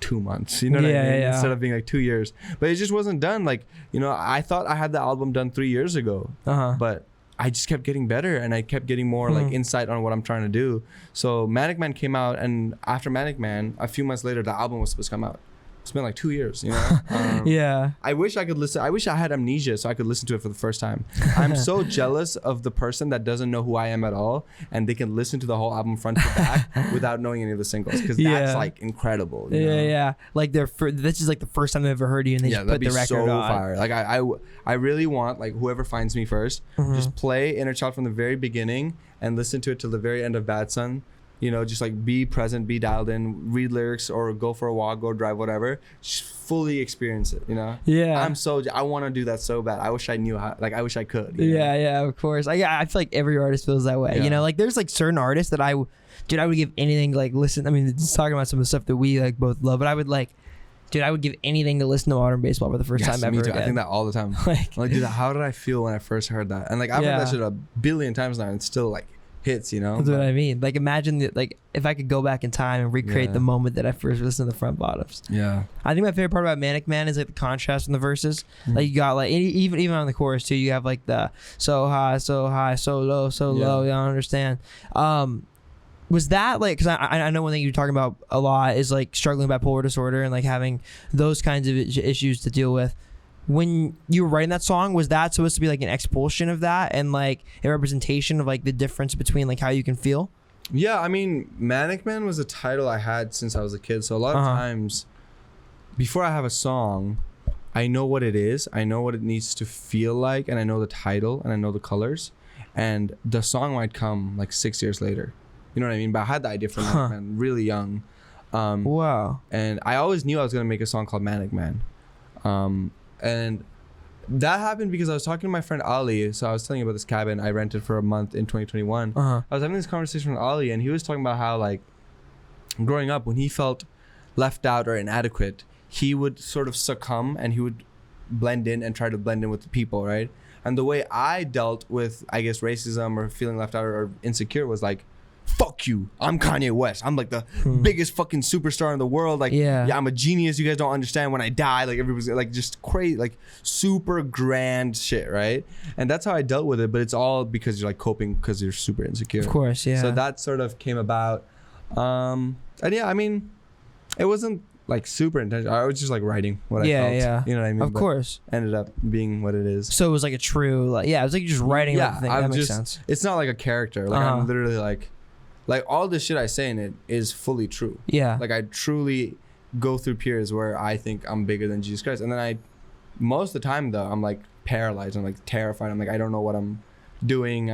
2 months, you know what I mean? Instead of being like 2 years, but it just wasn't done. Like, you know, I thought I had the album done 3 years ago, but I just kept getting better and I kept getting more like insight on what I'm trying to do. So Manic Man came out, and after Manic Man, a few months later, the album was supposed to come out. It's been like 2 years, you know? I wish I could listen. I wish I had amnesia so I could listen to it for the first time. I'm so jealous of the person that doesn't know who I am at all and they can listen to the whole album front to back without knowing any of the singles, because that's like incredible. You know? Like this is like the first time they've ever heard you and they just put the record so on. Fire. Like I really want like whoever finds me first, just play Inner Child from the very beginning and listen to it till the very end of Bad Son. You know, just like be present, be dialed in, read lyrics or go for a walk, go drive, whatever. Just fully experience it, you know? I want to do that so bad. I wish I knew how, like I wish I could. Yeah, of course. I feel like every artist feels that way. You know, like there's like certain artists that I would give anything to like listen. I mean, just talking about some of the stuff that we like both love, but I would like, I would give anything to listen to Modern Baseball for the first time ever. Me too. Again. I think that all the time. like, dude, how did I feel when I first heard that? And like I've heard that shit a billion times now and it's still like hits, you know? That's what I mean. Like imagine that, like if I could go back in time and recreate the moment that I first listened to the Front Bottoms. I think my favorite part about Manic Man is like the contrast in the verses. Like you got like even on the chorus too, you have like the so high, so low, so low. You don't understand. Was that like, because I know one thing you're talking about a lot is like struggling with bipolar disorder and like having those kinds of issues to deal with. When you were writing that song, was that supposed to be like an expulsion of that and like a representation of like the difference between like how you can feel? Yeah, I mean, Manic Man was a title I had since I was a kid. So a lot of times before I have a song, I know what it is. I know what it needs to feel like. And I know the title and I know the colors. And the song might come like 6 years later. You know what I mean? But I had the idea for Manic Man really young. Wow. And I always knew I was going to make a song called Manic Man. And that happened because I was talking to my friend Ali. So I was telling you about this cabin I rented for a month in 2021. I was having this conversation with Ali and he was talking about how like growing up when he felt left out or inadequate, he would sort of succumb and he would blend in and try to blend in with the people, right? And the way I dealt with, I guess, racism or feeling left out or insecure was like, fuck you, I'm Kanye West, I'm like the biggest fucking superstar in the world, like I'm a genius, you guys don't understand, when I die, like everybody's like just crazy, like super grand shit, right? And that's how I dealt with it, but it's all because you're like coping because you're super insecure, of course. So that sort of came about, and I mean it wasn't like super intentional. I was just like writing what I felt, you know what I mean? Of course. Ended up being what it is. So it was like a true, like, it was like you're just writing everything. That makes sense. It's not like a character, like I'm literally like all the shit I say in it is fully true. Like I truly go through periods where I think I'm bigger than Jesus Christ. And then most of the time though, I'm like paralyzed. I'm like terrified. I'm like, I don't know what I'm doing,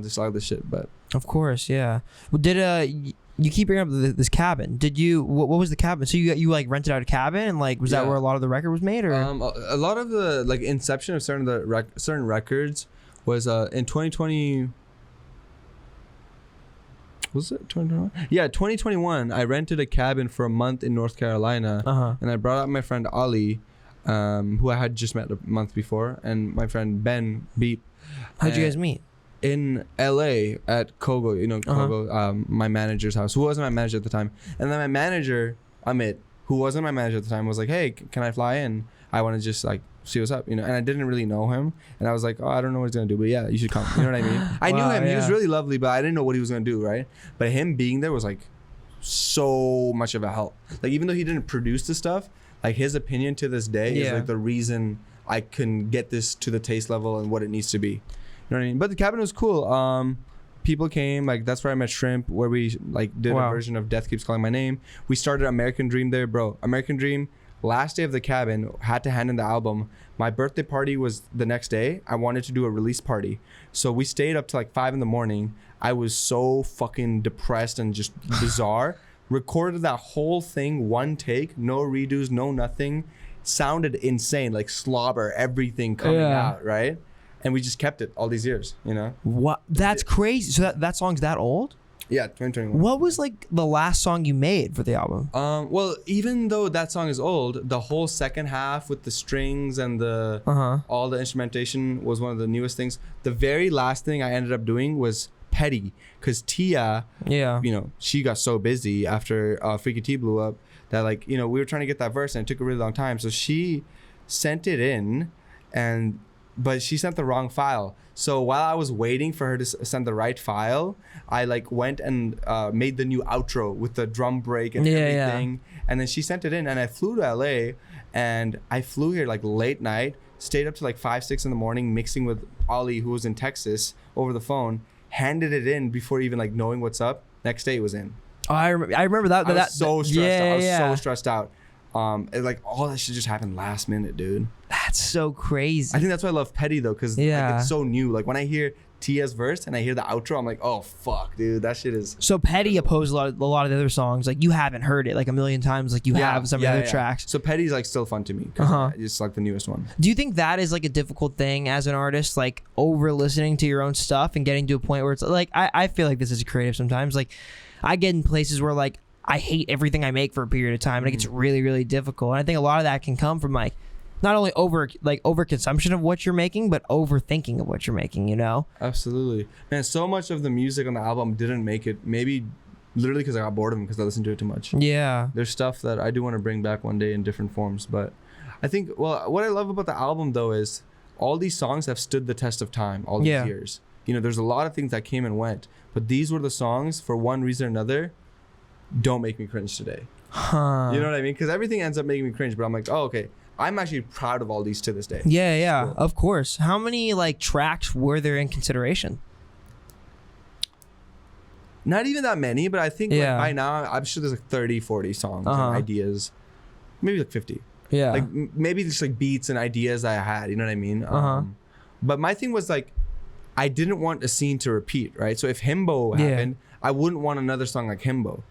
just all this shit. But of course, yeah. Well, did you keep bringing up this cabin? Did you? What was the cabin? So you like rented out a cabin, and like was that where a lot of the record was made, or a lot of the like inception of certain records was in 2020. Was it 2021? Yeah, 2021. I rented a cabin for a month in North Carolina, and I brought out my friend Ali, who I had just met a month before, and my friend Ben Beep. How'd you guys meet? In LA at Kogo, Kogo, my manager's house, who wasn't my manager at the time. And then my manager, Amit, who wasn't my manager at the time, was like, hey, can I fly in? I want to just like see what's up, And I didn't really know him. And I was like, oh, I don't know what he's going to do, but yeah, you should come. You know what I mean? I knew him. Yeah. He was really lovely, but I didn't know what he was going to do, right? But him being there was like so much of a help. Like even though he didn't produce the stuff, like his opinion to this day is like the reason I can get this to the taste level and what it needs to be. You know what I mean? But the cabin was cool. People came, like that's where I met Shrimp, where we like did a version of Death Keeps Calling My Name. We started American Dream there, bro. American Dream, last day of the cabin, had to hand in the album. My birthday party was the next day. I wanted to do a release party. So we stayed up to like 5 a.m. I was so fucking depressed and just bizarre. Recorded that whole thing, one take, no redos, no nothing. Sounded insane, like slobber, everything coming out, right? And we just kept it all these years, What? That's crazy. So that song's that old? Yeah, 2021. What was like the last song you made for the album? Well, even though that song is old, the whole second half with the strings and the all the instrumentation was one of the newest things. The very last thing I ended up doing was Petty, because Tia, she got so busy after Freaky T blew up that like, we were trying to get that verse and it took a really long time. So she sent it in but she sent the wrong file. So while I was waiting for her to send the right file, I like went and made the new outro with the drum break and everything. And then she sent it in, and I flew to LA, and I flew here like late night, stayed up to like 5, 6 in the morning, mixing with Ollie, who was in Texas, over the phone, handed it in before even like knowing what's up. Next day it was in. Oh, I remember that. I was so stressed out. I was so stressed out. Like all that shit just happened last minute, dude. That's so crazy. I think that's why I love Petty though, because like, it's so new. Like when I hear Tia's verse and I hear the outro, I'm like, oh fuck, dude, that shit is. So Petty opposed a lot of the other songs. Like you haven't heard it like a million times, like you have some of the other tracks. So Petty's like still fun to me because it's like the newest one. Do you think that is like a difficult thing as an artist, like over listening to your own stuff and getting to a point where it's like I feel like this is creative sometimes. Like I get in places where like I hate everything I make for a period of time, and it gets really, really difficult. And I think a lot of that can come from like not only overconsumption of what you're making, but overthinking of what you're making. Absolutely, man. So much of the music on the album didn't make it. Maybe literally because I got bored of them because I listened to it too much. Yeah, there's stuff that I do want to bring back one day in different forms. But I think what I love about the album though is all these songs have stood the test of time all these years. There's a lot of things that came and went, but these were the songs for one reason or another. Don't make me cringe today. You know what I mean? Because everything ends up making me cringe, but I'm like, oh, okay. I'm actually proud of all these to this day. Yeah, cool. Of course. How many like tracks were there in consideration? Not even that many, but I think like, by now, I'm sure there's like 30, 40 songs and ideas. Maybe like 50. Yeah. Like maybe just like beats and ideas I had, you know what I mean? But my thing was like, I didn't want a scene to repeat, right? So if Himbo happened, I wouldn't want another song like Himbo.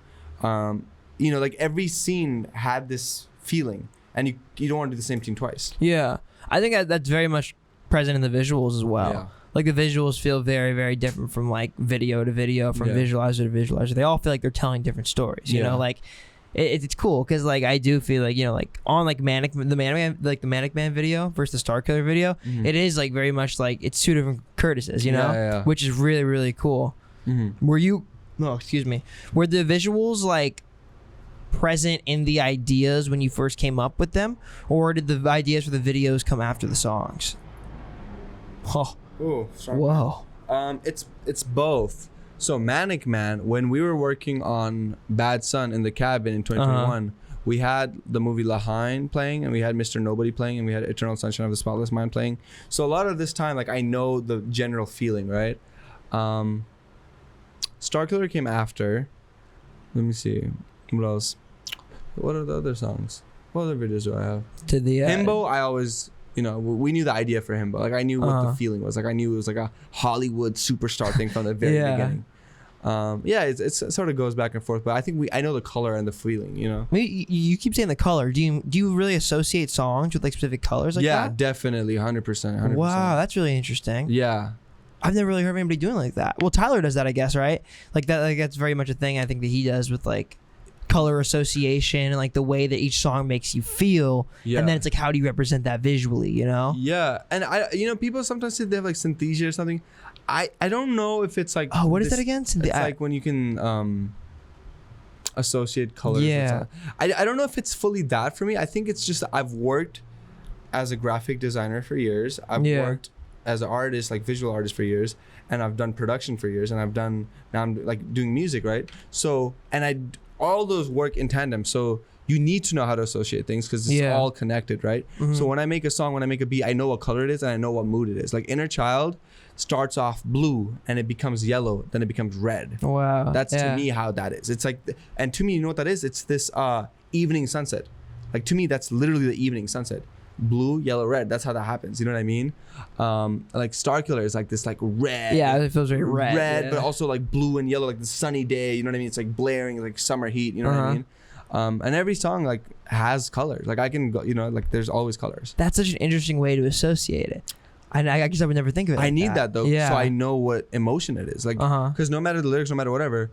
Like every scene had this feeling, and you don't want to do the same thing twice. Yeah, I think that's very much present in the visuals as well. Yeah. Like the visuals feel very, very different from like video to video, from visualizer to visualizer. They all feel like they're telling different stories. You know, like it's cool because like I do feel like like on like the Manic Man video versus the Star Killer video, it is like very much like it's two different Curtises. Which is really, really cool. Were the visuals like present in the ideas when you first came up with them, or did the ideas for the videos come after the songs? Whoa. It's both. So Manic Man, when we were working on Bad Son in the cabin in 2021, we had the movie Lahain playing, and we had Mr. Nobody playing, and we had Eternal Sunshine of the Spotless Mind playing. So a lot of this time, like I know the general feeling, right? Star Killer came after. Let me see. What else? What are the other songs? What other videos do I have? To the Himbo, I always you know, we knew the idea for him, but like I knew what the feeling was. Like I knew it was like a Hollywood superstar thing from the very beginning. It sort of goes back and forth, but I think I know the color and the feeling, you know. You keep saying the color. Do you really associate songs with like specific colors like that? Yeah, definitely, 100%. Wow, that's really interesting. Yeah. I've never really heard of anybody doing like that. Well, Tyler does that, I guess, right? Like that, like that's very much a thing I think that he does with like color association and like the way that each song makes you feel. Yeah. And then it's like, how do you represent that visually, you know? Yeah. And people sometimes say they have like synesthesia or something. I don't know if it's like, what is that again? It's like when you can associate colors. Yeah. I don't know if it's fully that for me. I think it's just I've worked as a graphic designer for years. I've worked as an artist, like visual artist for years, and I've done production for years, and now I'm like doing music, right? So, and all those work in tandem. So you need to know how to associate things because it's all connected, right? Mm-hmm. So when I make a song, when I make a beat, I know what color it is and I know what mood it is. Like Inner Child starts off blue and it becomes yellow, then it becomes red. Wow. That's to me how that is. It's like, and to me, you know what that is? It's this evening sunset. Like to me, that's literally the evening sunset. Blue, yellow, red. That's how that happens. You know what I mean? Like Star Killer is like this like red. Yeah, it feels very red. Red, but also like blue and yellow, like the sunny day. You know what I mean? It's like blaring, like summer heat. You know what I mean? And every song like has colors. Like I can go, you know, like there's always colors. That's such an interesting way to associate it. I guess I would never think of it. I need that though, so I know what emotion it is. Like, because no matter the lyrics, no matter whatever,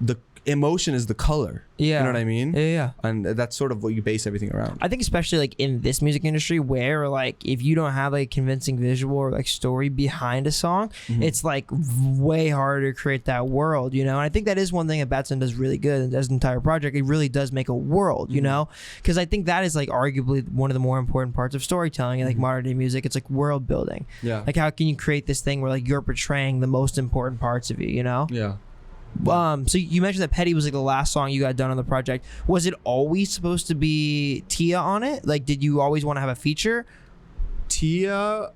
the emotion is the color. Yeah. You know what I mean? Yeah. And that's sort of what you base everything around. I think especially like in this music industry where like if you don't have like convincing visual or like story behind a song, it's like way harder to create that world, you know? And I think that is one thing that Batson does really good as an entire project. It really does make a world, you know? Because I think that is like arguably one of the more important parts of storytelling and like modern day music. It's like world building. Yeah. Like how can you create this thing where like you're portraying the most important parts of you, you know? Yeah. So you mentioned that Petty was like the last song you got done on the project. Was it always supposed to be Tia on it? Like, did you always want to have a feature? Tia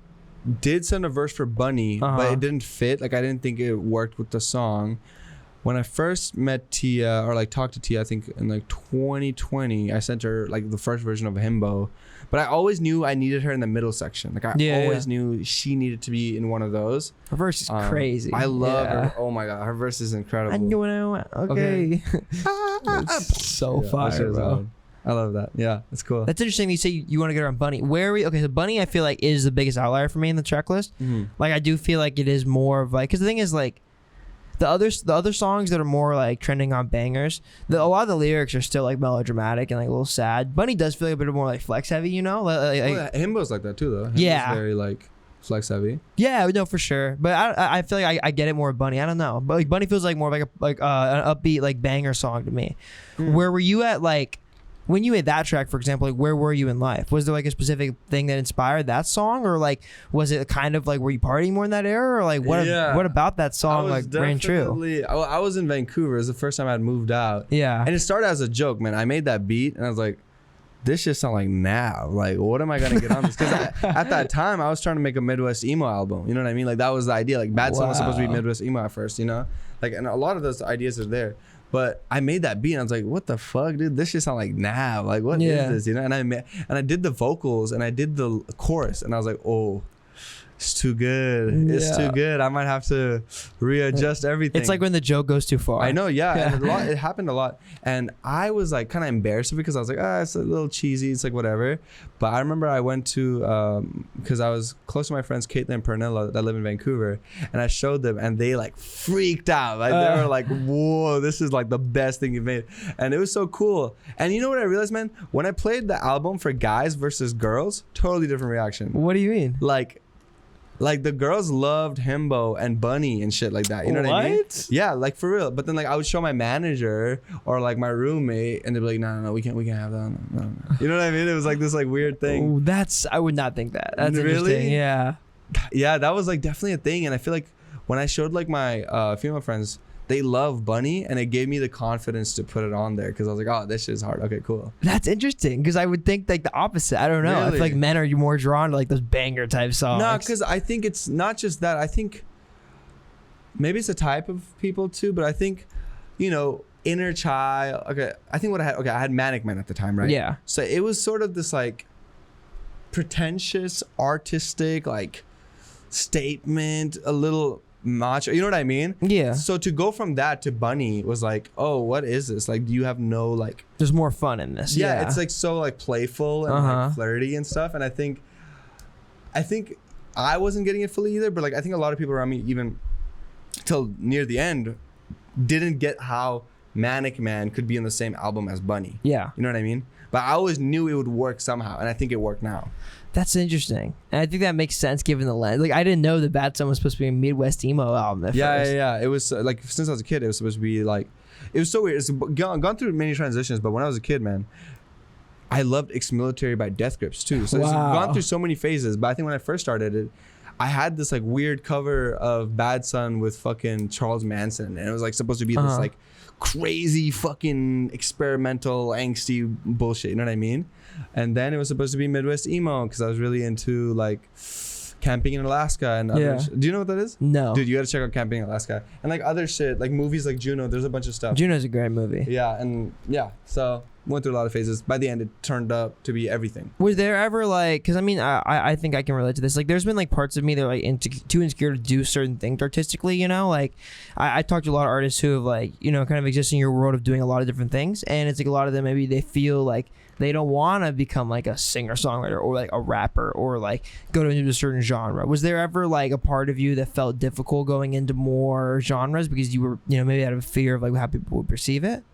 did send a verse for Bunny, but it didn't fit. Like, I didn't think it worked with the song. When I first met Tia, or like talked to Tia, I think in like 2020, I sent her like the first version of Himbo. But I always knew I needed her in the middle section. Like I always knew she needed to be in one of those. Her verse is crazy. I love her. Oh my god, her verse is incredible. I knew what I want. Okay. It's so fire, bro. I love that. Yeah, it's cool. That's interesting. You say you want to get her on Bunny. Where are we? Okay, so Bunny, I feel like is the biggest outlier for me in the track list. Like I do feel like it is more of like, because the thing is like, the other songs that are more like trending on bangers, a lot of the lyrics are still like melodramatic and like a little sad. Bunny does feel like a bit more like flex heavy, you know? Himbo's like that too, though. Himbo's very like flex heavy. Yeah, no, for sure. But I feel like I get it more with Bunny. I don't know, but like Bunny feels like more of like an upbeat like banger song to me. Where were you at like? When you made that track, for example, like where were you in life? Was there like a specific thing that inspired that song, or like was it kind of like were you partying more in that era, or like what about that song like ran true? I was in Vancouver. It was the first time I'd moved out. Yeah, and it started as a joke, man. I made that beat and I was like, this just sound like now. Like, what am I gonna get on this? Because at that time I was trying to make a Midwest emo album. You know what I mean? Like that was the idea. Like Bad Son was supposed to be Midwest emo at first. You know, like and a lot of those ideas are there. But I made that beat and I was like, what the fuck, dude? This shit sound like now. Like, what is this? You know? And I did the vocals and I did the chorus and I was like, oh, it's too good. It's too good. I might have to readjust everything. It's like when the joke goes too far. I know, yeah. And it happened a lot. And I was like kind of embarrassed because I was like, it's a little cheesy. It's like whatever. But I remember I went to, because I was close to my friends, Caitlin and Pernilla, that live in Vancouver. And I showed them and they like freaked out. Like they were like, whoa, this is like the best thing you've made. And it was so cool. And you know what I realized, man? When I played the album for guys versus girls, totally different reaction. What do you mean? Like the girls loved Himbo and Bunny and shit like that. You know what I mean? Yeah, like for real. But then like I would show my manager or like my roommate and they'd be like, no, we can't have that. No. You know what I mean? It was like this like weird thing. Oh, I would not think that. That's really interesting. Yeah. Yeah, that was like definitely a thing. And I feel like when I showed like my female friends, they love Bunny and it gave me the confidence to put it on there because I was like, oh, this shit's hard. Okay, cool. That's interesting because I would think like the opposite. I don't know. Really? I feel like men are more drawn to like those banger type songs. No, because I think it's not just that. I think maybe it's a type of people too, but I think, you know, Inner Child. Okay, I think I had Manic Man at the time, right? Yeah. So it was sort of this like, pretentious, artistic, like statement, a little macho. You know what I mean? Yeah. So to go from that to Bunny was like, oh, what is this? Like, you have no like. There's more fun in this. Yeah, it's like so like playful and like flirty and stuff. And I think I wasn't getting it fully either, but like I think a lot of people around me, even till near the end, didn't get how Manic Man could be in the same album as Bunny. Yeah. You know what I mean? But I always knew it would work somehow, and I think it worked now. That's interesting. And I think that makes sense given the lens. Like, I didn't know that Bad Son was supposed to be a Midwest emo album at first. Yeah. It was like, since I was a kid, it was supposed to be like, it was so weird. It's gone through many transitions, but when I was a kid, man, I loved Ex-Military by Death Grips too. So it's gone through so many phases. But I think when I first started it, I had this like weird cover of Bad Son with fucking Charles Manson, and it was like supposed to be this like crazy fucking experimental angsty bullshit. You know what I mean? And then it was supposed to be Midwest emo because I was really into like Camping in Alaska and other do you know what that is? No. Dude, you gotta check out Camping in Alaska and like other shit, like movies like Juno. There's a bunch of stuff. Juno's a great movie. Yeah, and yeah, so went through a lot of phases. By the end, it turned up to be everything. Was there ever like, because I mean, I think I can relate to this. Like, there's been like parts of me that are like too insecure to do certain things artistically, you know? Like, I talked to a lot of artists who have like, you know, kind of exist in your world of doing a lot of different things. And it's like a lot of them, maybe they feel like they don't want to become like a singer-songwriter or like a rapper or like go into a certain genre. Was there ever like a part of you that felt difficult going into more genres because you were, you know, maybe out of fear of like how people would perceive it?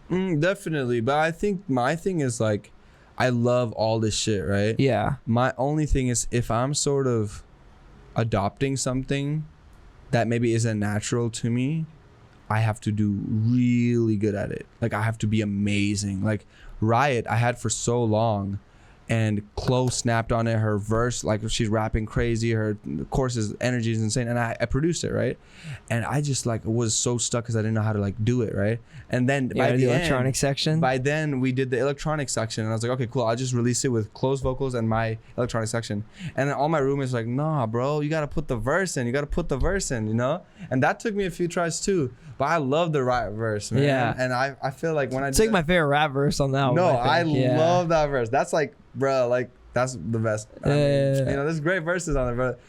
Definitely, but I think my thing is like, I love all this shit, right? Yeah. My only thing is if I'm sort of adopting something that maybe isn't natural to me, I have to do really good at it. Like, I have to be amazing. Like Riot, I had for so long, and Chloe snapped on it. Her verse, like she's rapping crazy. Her course's energy is insane, and I produced it, right? And I just like was so stuck because I didn't know how to like do it, right? And then by the electronic section. By then we did the electronic section, and I was like, okay, cool. I'll just release it with closed vocals and my electronic section. And then all my roommates were like, nah, bro, you gotta put the verse in. You gotta put the verse in, you know? And that took me a few tries too. But I love the Riot verse, man. Yeah. And I feel like when I it's like my favorite rap verse on that album. No, I love that verse. That's like, bro, like that's the best. I mean, you know, there's great verses on there, but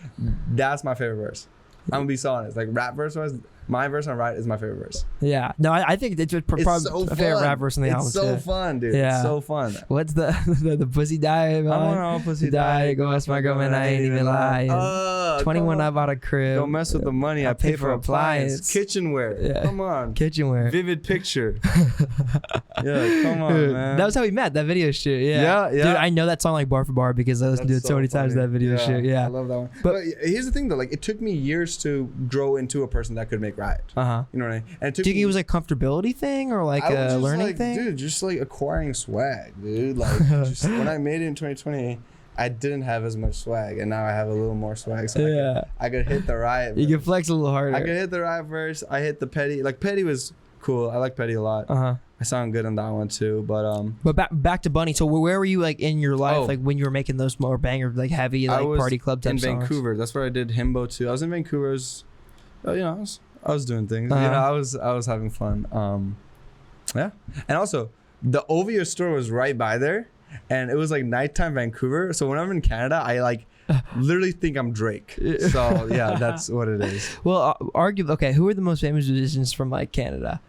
that's my favorite verse. I'm gonna be so honest. Like rap verse wise, my verse on Riot is my favorite verse. Yeah. No, I think it's probably so a favorite rap verse on the album. It's so fun, dude. Yeah. It's so fun. What's the pussy die? I want all pussy die. Go ask my girlfriend, I ain't even lying. 21, I bought a crib. Don't mess with the money. I pay for appliance. Kitchenware. Yeah. Come on. Kitchenware. Vivid picture. Yeah, come on, man. That was how we met. That video shoot. Yeah. Dude, I know that song like bar for bar because I listened to it so many times. That video shoot. Yeah. I love that one. But here's the thing though. Like, it took me years to grow into a person that could make Riot. You know what I mean? And it took Do you think it was like a comfortability thing or like a learning thing? Dude, just like acquiring swag, dude. Like, just when I made it in 2020, I didn't have as much swag, and now I have a little more swag. So I could hit the Riot verse. You can flex a little harder. I could hit the Riot verse. I hit the Petty. Like, Petty was cool. I like Petty a lot. I sound good on that one too. But back to Bunny. So where were you like in your life, like when you were making those more banger, like heavy, like party club type songs? In Vancouver. That's where I did Himbo too. I was in Vancouver. You know, I was doing things. You know, I was having fun. Yeah. And also, the OVO store was right by there, and it was like nighttime Vancouver. So when I'm in Canada, I like literally think I'm Drake. So yeah, that's what it is. Well, okay, who are the most famous musicians from like Canada?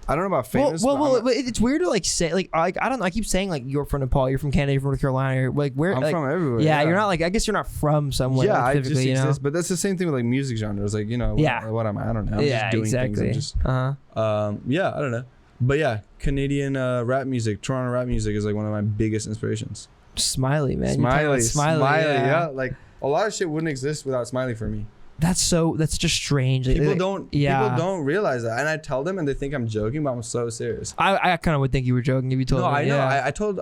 I don't know about famous. Well, it's weird to like say like I don't know. I keep saying like you're from Nepal, you're from Canada, you're from North Carolina, you're like where? I'm like, from everywhere. Yeah, you're not like I guess you're not from somewhere. Yeah, like, I just exist. But that's the same thing with like music genres. Like, you know, what am I? I don't know. I'm just doing things. I'm just, yeah, I don't know. But yeah, Canadian rap music, Toronto rap music is like one of my biggest inspirations. Smiley, man. Smiley. Yeah. Like a lot of shit wouldn't exist without Smiley for me. That's just strange. People don't realize that, and I tell them, and they think I'm joking, but I'm so serious. I kind of would think you were joking if you told me. No, I know. I told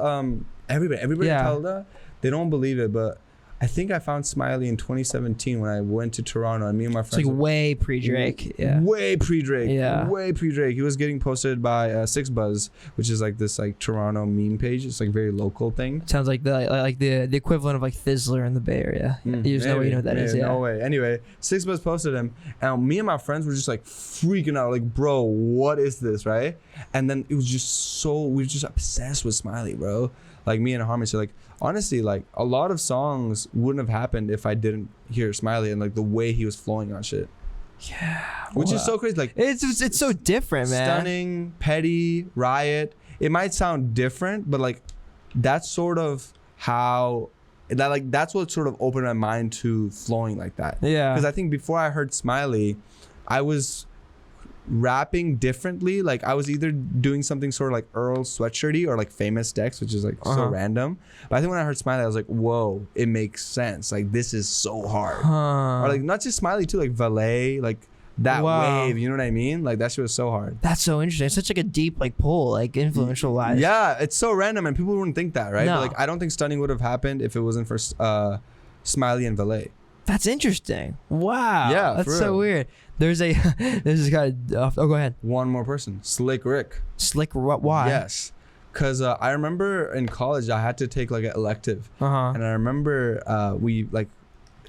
everybody told that. They don't believe it, but I think I found Smiley in 2017 when I went to Toronto, and me and my friends. It's like way pre-Drake. Yeah. Way pre-Drake. Yeah. Way pre-Drake. He was getting posted by Six Buzz, which is like this like Toronto meme page. It's like very local thing. Sounds like the equivalent of like Thizzler in the Bay Area. There's no way you know what that is. Yeah. No way. Anyway, Six Buzz posted him, and me and my friends were just like freaking out, like, bro, what is this, right? And then it was just we were just obsessed with Smiley, bro. like me and Harmony. So like honestly, like a lot of songs wouldn't have happened if I didn't hear Smiley and like the way he was flowing on shit. Yeah, which is so crazy. Like it's so different, man. Stunning, Petty, Riot. It might sound different, but like that's sort of how that like that's what sort of opened my mind to flowing like that. Yeah, because I think before I heard Smiley, I was rapping differently. Like I was either doing something sort of like Earl Sweatshirty or like Famous Dex, which is like so random. But I think when I heard Smiley, I was like, whoa, it makes sense. Like this is so hard. Or like not just Smiley too, like Valet, like that wave. You know what I mean? Like that shit was so hard. That's so interesting. It's such like a deep like pull, like influential wise. Yeah, it's so random and people wouldn't think that, right? No. But like I don't think Stunning would have happened if it wasn't for Smiley and Valet. That's interesting. Wow. Yeah, that's so weird. There's this guy. Oh, go ahead. One more person, Slick Rick. Slick. Why? Yes, because I remember in college I had to take like an elective, and I remember we like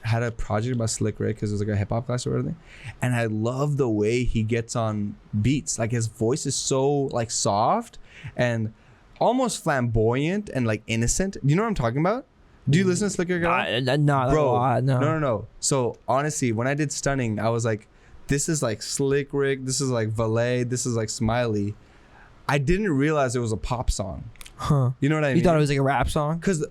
had a project about Slick Rick because it was like a hip hop class or whatever, and I love the way he gets on beats. Like his voice is so like soft and almost flamboyant and like innocent. Do you know what I'm talking about? Do you listen to Slick Rick at all? No, Bro, no. No. So honestly, when I did Stunning, I was like, this is like Slick Rick, this is like Valet, this is like Smiley. I didn't realize it was a pop song. You know what I mean? You thought it was like a rap song? Cause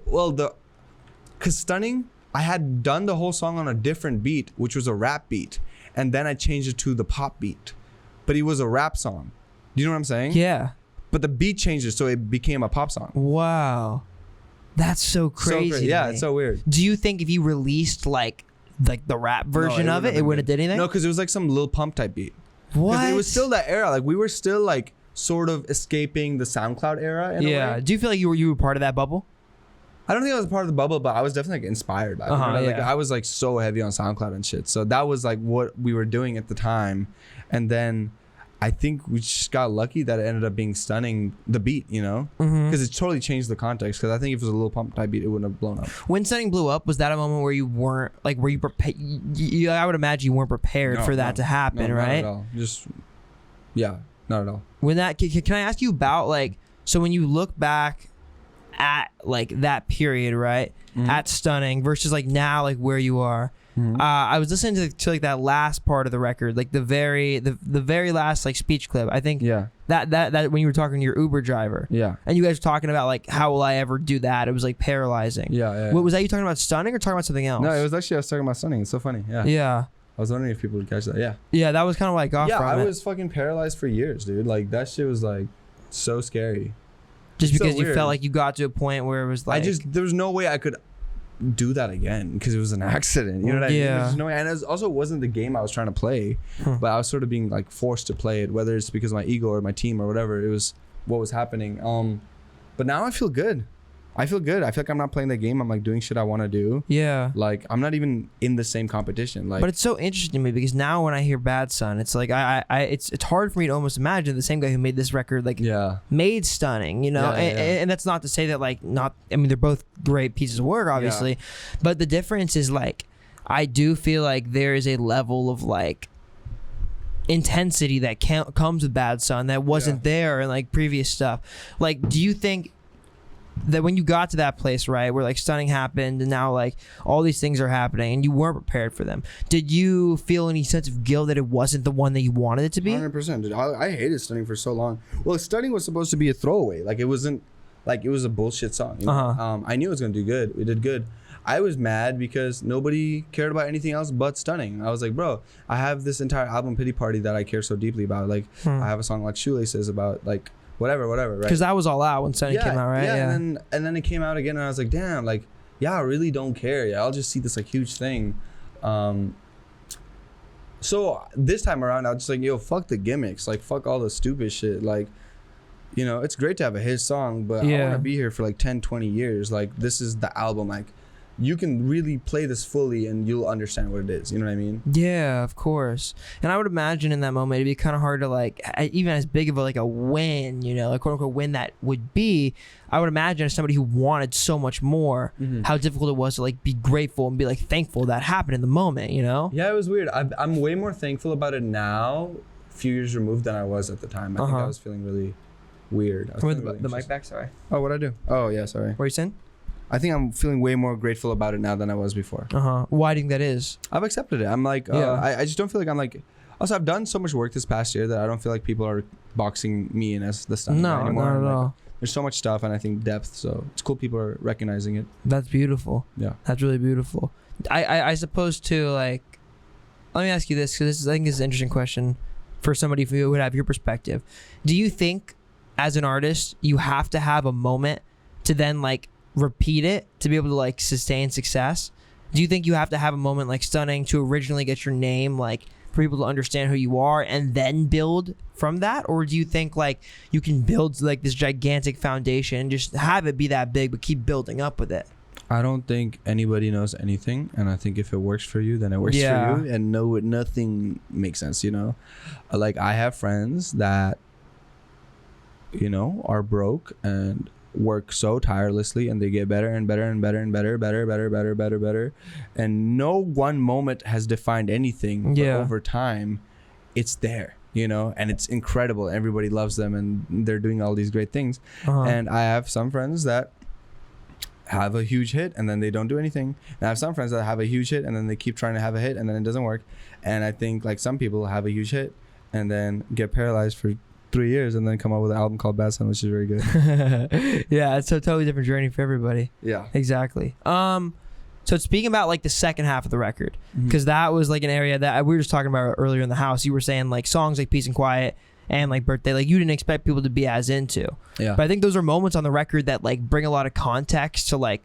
Stunning, I had done the whole song on a different beat, which was a rap beat, and then I changed it to the pop beat. But it was a rap song. Do you know what I'm saying? Yeah. But the beat changed it, so it became a pop song. Wow. That's so crazy. Yeah, it's so weird. Do you think if you released like the rap version of it wouldn't have did anything? No, because it was like some Lil Pump type beat. What? Because it was still that era. Like we were still like sort of escaping the SoundCloud era. In a way. Do you feel like you were part of that bubble? I don't think I was part of the bubble, but I was definitely like inspired by it. Like I was like so heavy on SoundCloud and shit. So that was like what we were doing at the time. And then I think we just got lucky that it ended up being Stunning, the beat, you know? Because it totally changed the context. Because I think if it was a Lil Pump type beat, it wouldn't have blown up. When Stunning blew up, was that a moment where you weren't, like, were you prepared? I would imagine you weren't prepared for that to happen, right? Not at all. Not at all. When that, can I ask you about, like, so when you look back at, like, that period, right? At Stunning versus, like, now, like, where you are. I was listening to like that last part of the record, like the very last like speech clip. I think that when you were talking to your Uber driver, and you guys were talking about like how will I ever do that? It was like paralyzing. What was that? You talking about Stunning or talking about something else? No, it was actually I was talking about Stunning. It's so funny. Yeah. I was wondering if people would catch that. Yeah, that was kind of like off. Yeah, I was fucking paralyzed for years, dude. Like that shit was like so scary. Just because you felt like you got to a point where it was like there was no way I could do that again because it was an accident. You know what I mean? There's no way. And it also wasn't the game I was trying to play, but I was sort of being like forced to play it, whether it's because of my ego or my team or whatever. It was what was happening. But now I feel good. I feel like I'm not playing the game. I'm like doing shit I want to do. Yeah. Like I'm not even in the same competition. Like, but it's so interesting to me because now when I hear Bad Son, it's like it's hard for me to almost imagine the same guy who made this record like made Stunning, you know. And that's not to say that like not. I mean, they're both great pieces of work, obviously, but the difference is like I do feel like there is a level of like intensity that comes with Bad Son that wasn't there in like previous stuff. Like, do you think that when you got to that place, right, where like Stunning happened and now like all these things are happening and you weren't prepared for them, did you feel any sense of guilt that it wasn't the one that you wanted it to be? 100%, dude. I hated Stunning for so long. Well, Stunning was supposed to be a throwaway. Like it wasn't, like it was a bullshit song. You know? I knew it was gonna do good. We did good. I was mad because nobody cared about anything else but Stunning. I was like, bro, I have this entire album Pity Party that I care so deeply about. Like I have a song like Shoelaces about like whatever, right? Because that was all out when Stunning came out, right? Yeah. And then it came out again, and I was like, damn, like, I really don't care. Yeah, I'll just see this like huge thing. So this time around, I was just like, yo, fuck the gimmicks, like, fuck all the stupid shit. Like, you know, it's great to have a hit song, but I want to be here for like 10, 20 years. Like, this is the album. Like, you can really play this fully and you'll understand what it is. You know what I mean? Yeah, of course. And I would imagine in that moment it'd be kind of hard to like, even as big of a win, you know, like quote unquote win that would be. I would imagine as somebody who wanted so much more, how difficult it was to like be grateful and be like thankful that happened in the moment, you know? Yeah, it was weird. I'm way more thankful about it now, a few years removed, than I was at the time. I think I was feeling really weird. The mic back, sorry. Oh, what'd I do? Oh, yeah, sorry. What are you saying? I think I'm feeling way more grateful about it now than I was before. Why do you think that is? I've accepted it. I'm like, I just don't feel like I'm like. Also, I've done so much work this past year that I don't feel like people are boxing me in as the Stunnin guy anymore. No, not at all. There's so much stuff, and I think depth. So it's cool people are recognizing it. That's beautiful. Yeah, that's really beautiful. I suppose too. Like, let me ask you this, because I think this is an interesting question for somebody who would have your perspective. Do you think, as an artist, you have to have a moment to then like repeat it to be able to like sustain success? Do you think you have to have a moment like Stunnin to originally get your name, like for people to understand who you are, and then build from that? Or do you think like you can build like this gigantic foundation and just have it be that big but keep building up with it? I don't think anybody knows anything, and I think if it works for you, then it works for you, and nothing makes sense, you know? Like, I have friends that, you know, are broke and work so tirelessly, and they get better and better and better and better, and no one moment has defined anything, but over time it's there, you know, and it's incredible. Everybody loves them, and they're doing all these great things. And I have some friends that have a huge hit and then they don't do anything, and I have some friends that have a huge hit and then they keep trying to have a hit and then it doesn't work. And I think like some people have a huge hit and then get paralyzed for 3 years and then come up with an album called Bad Son, which is very good. Yeah, it's a totally different journey for everybody. Yeah, exactly. So speaking about like the second half of the record, because that was like an area that we were just talking about earlier in the house. You were saying like songs like Peace and Quiet and like Birthday, like you didn't expect people to be as into. Yeah. But I think those are moments on the record that like bring a lot of context to like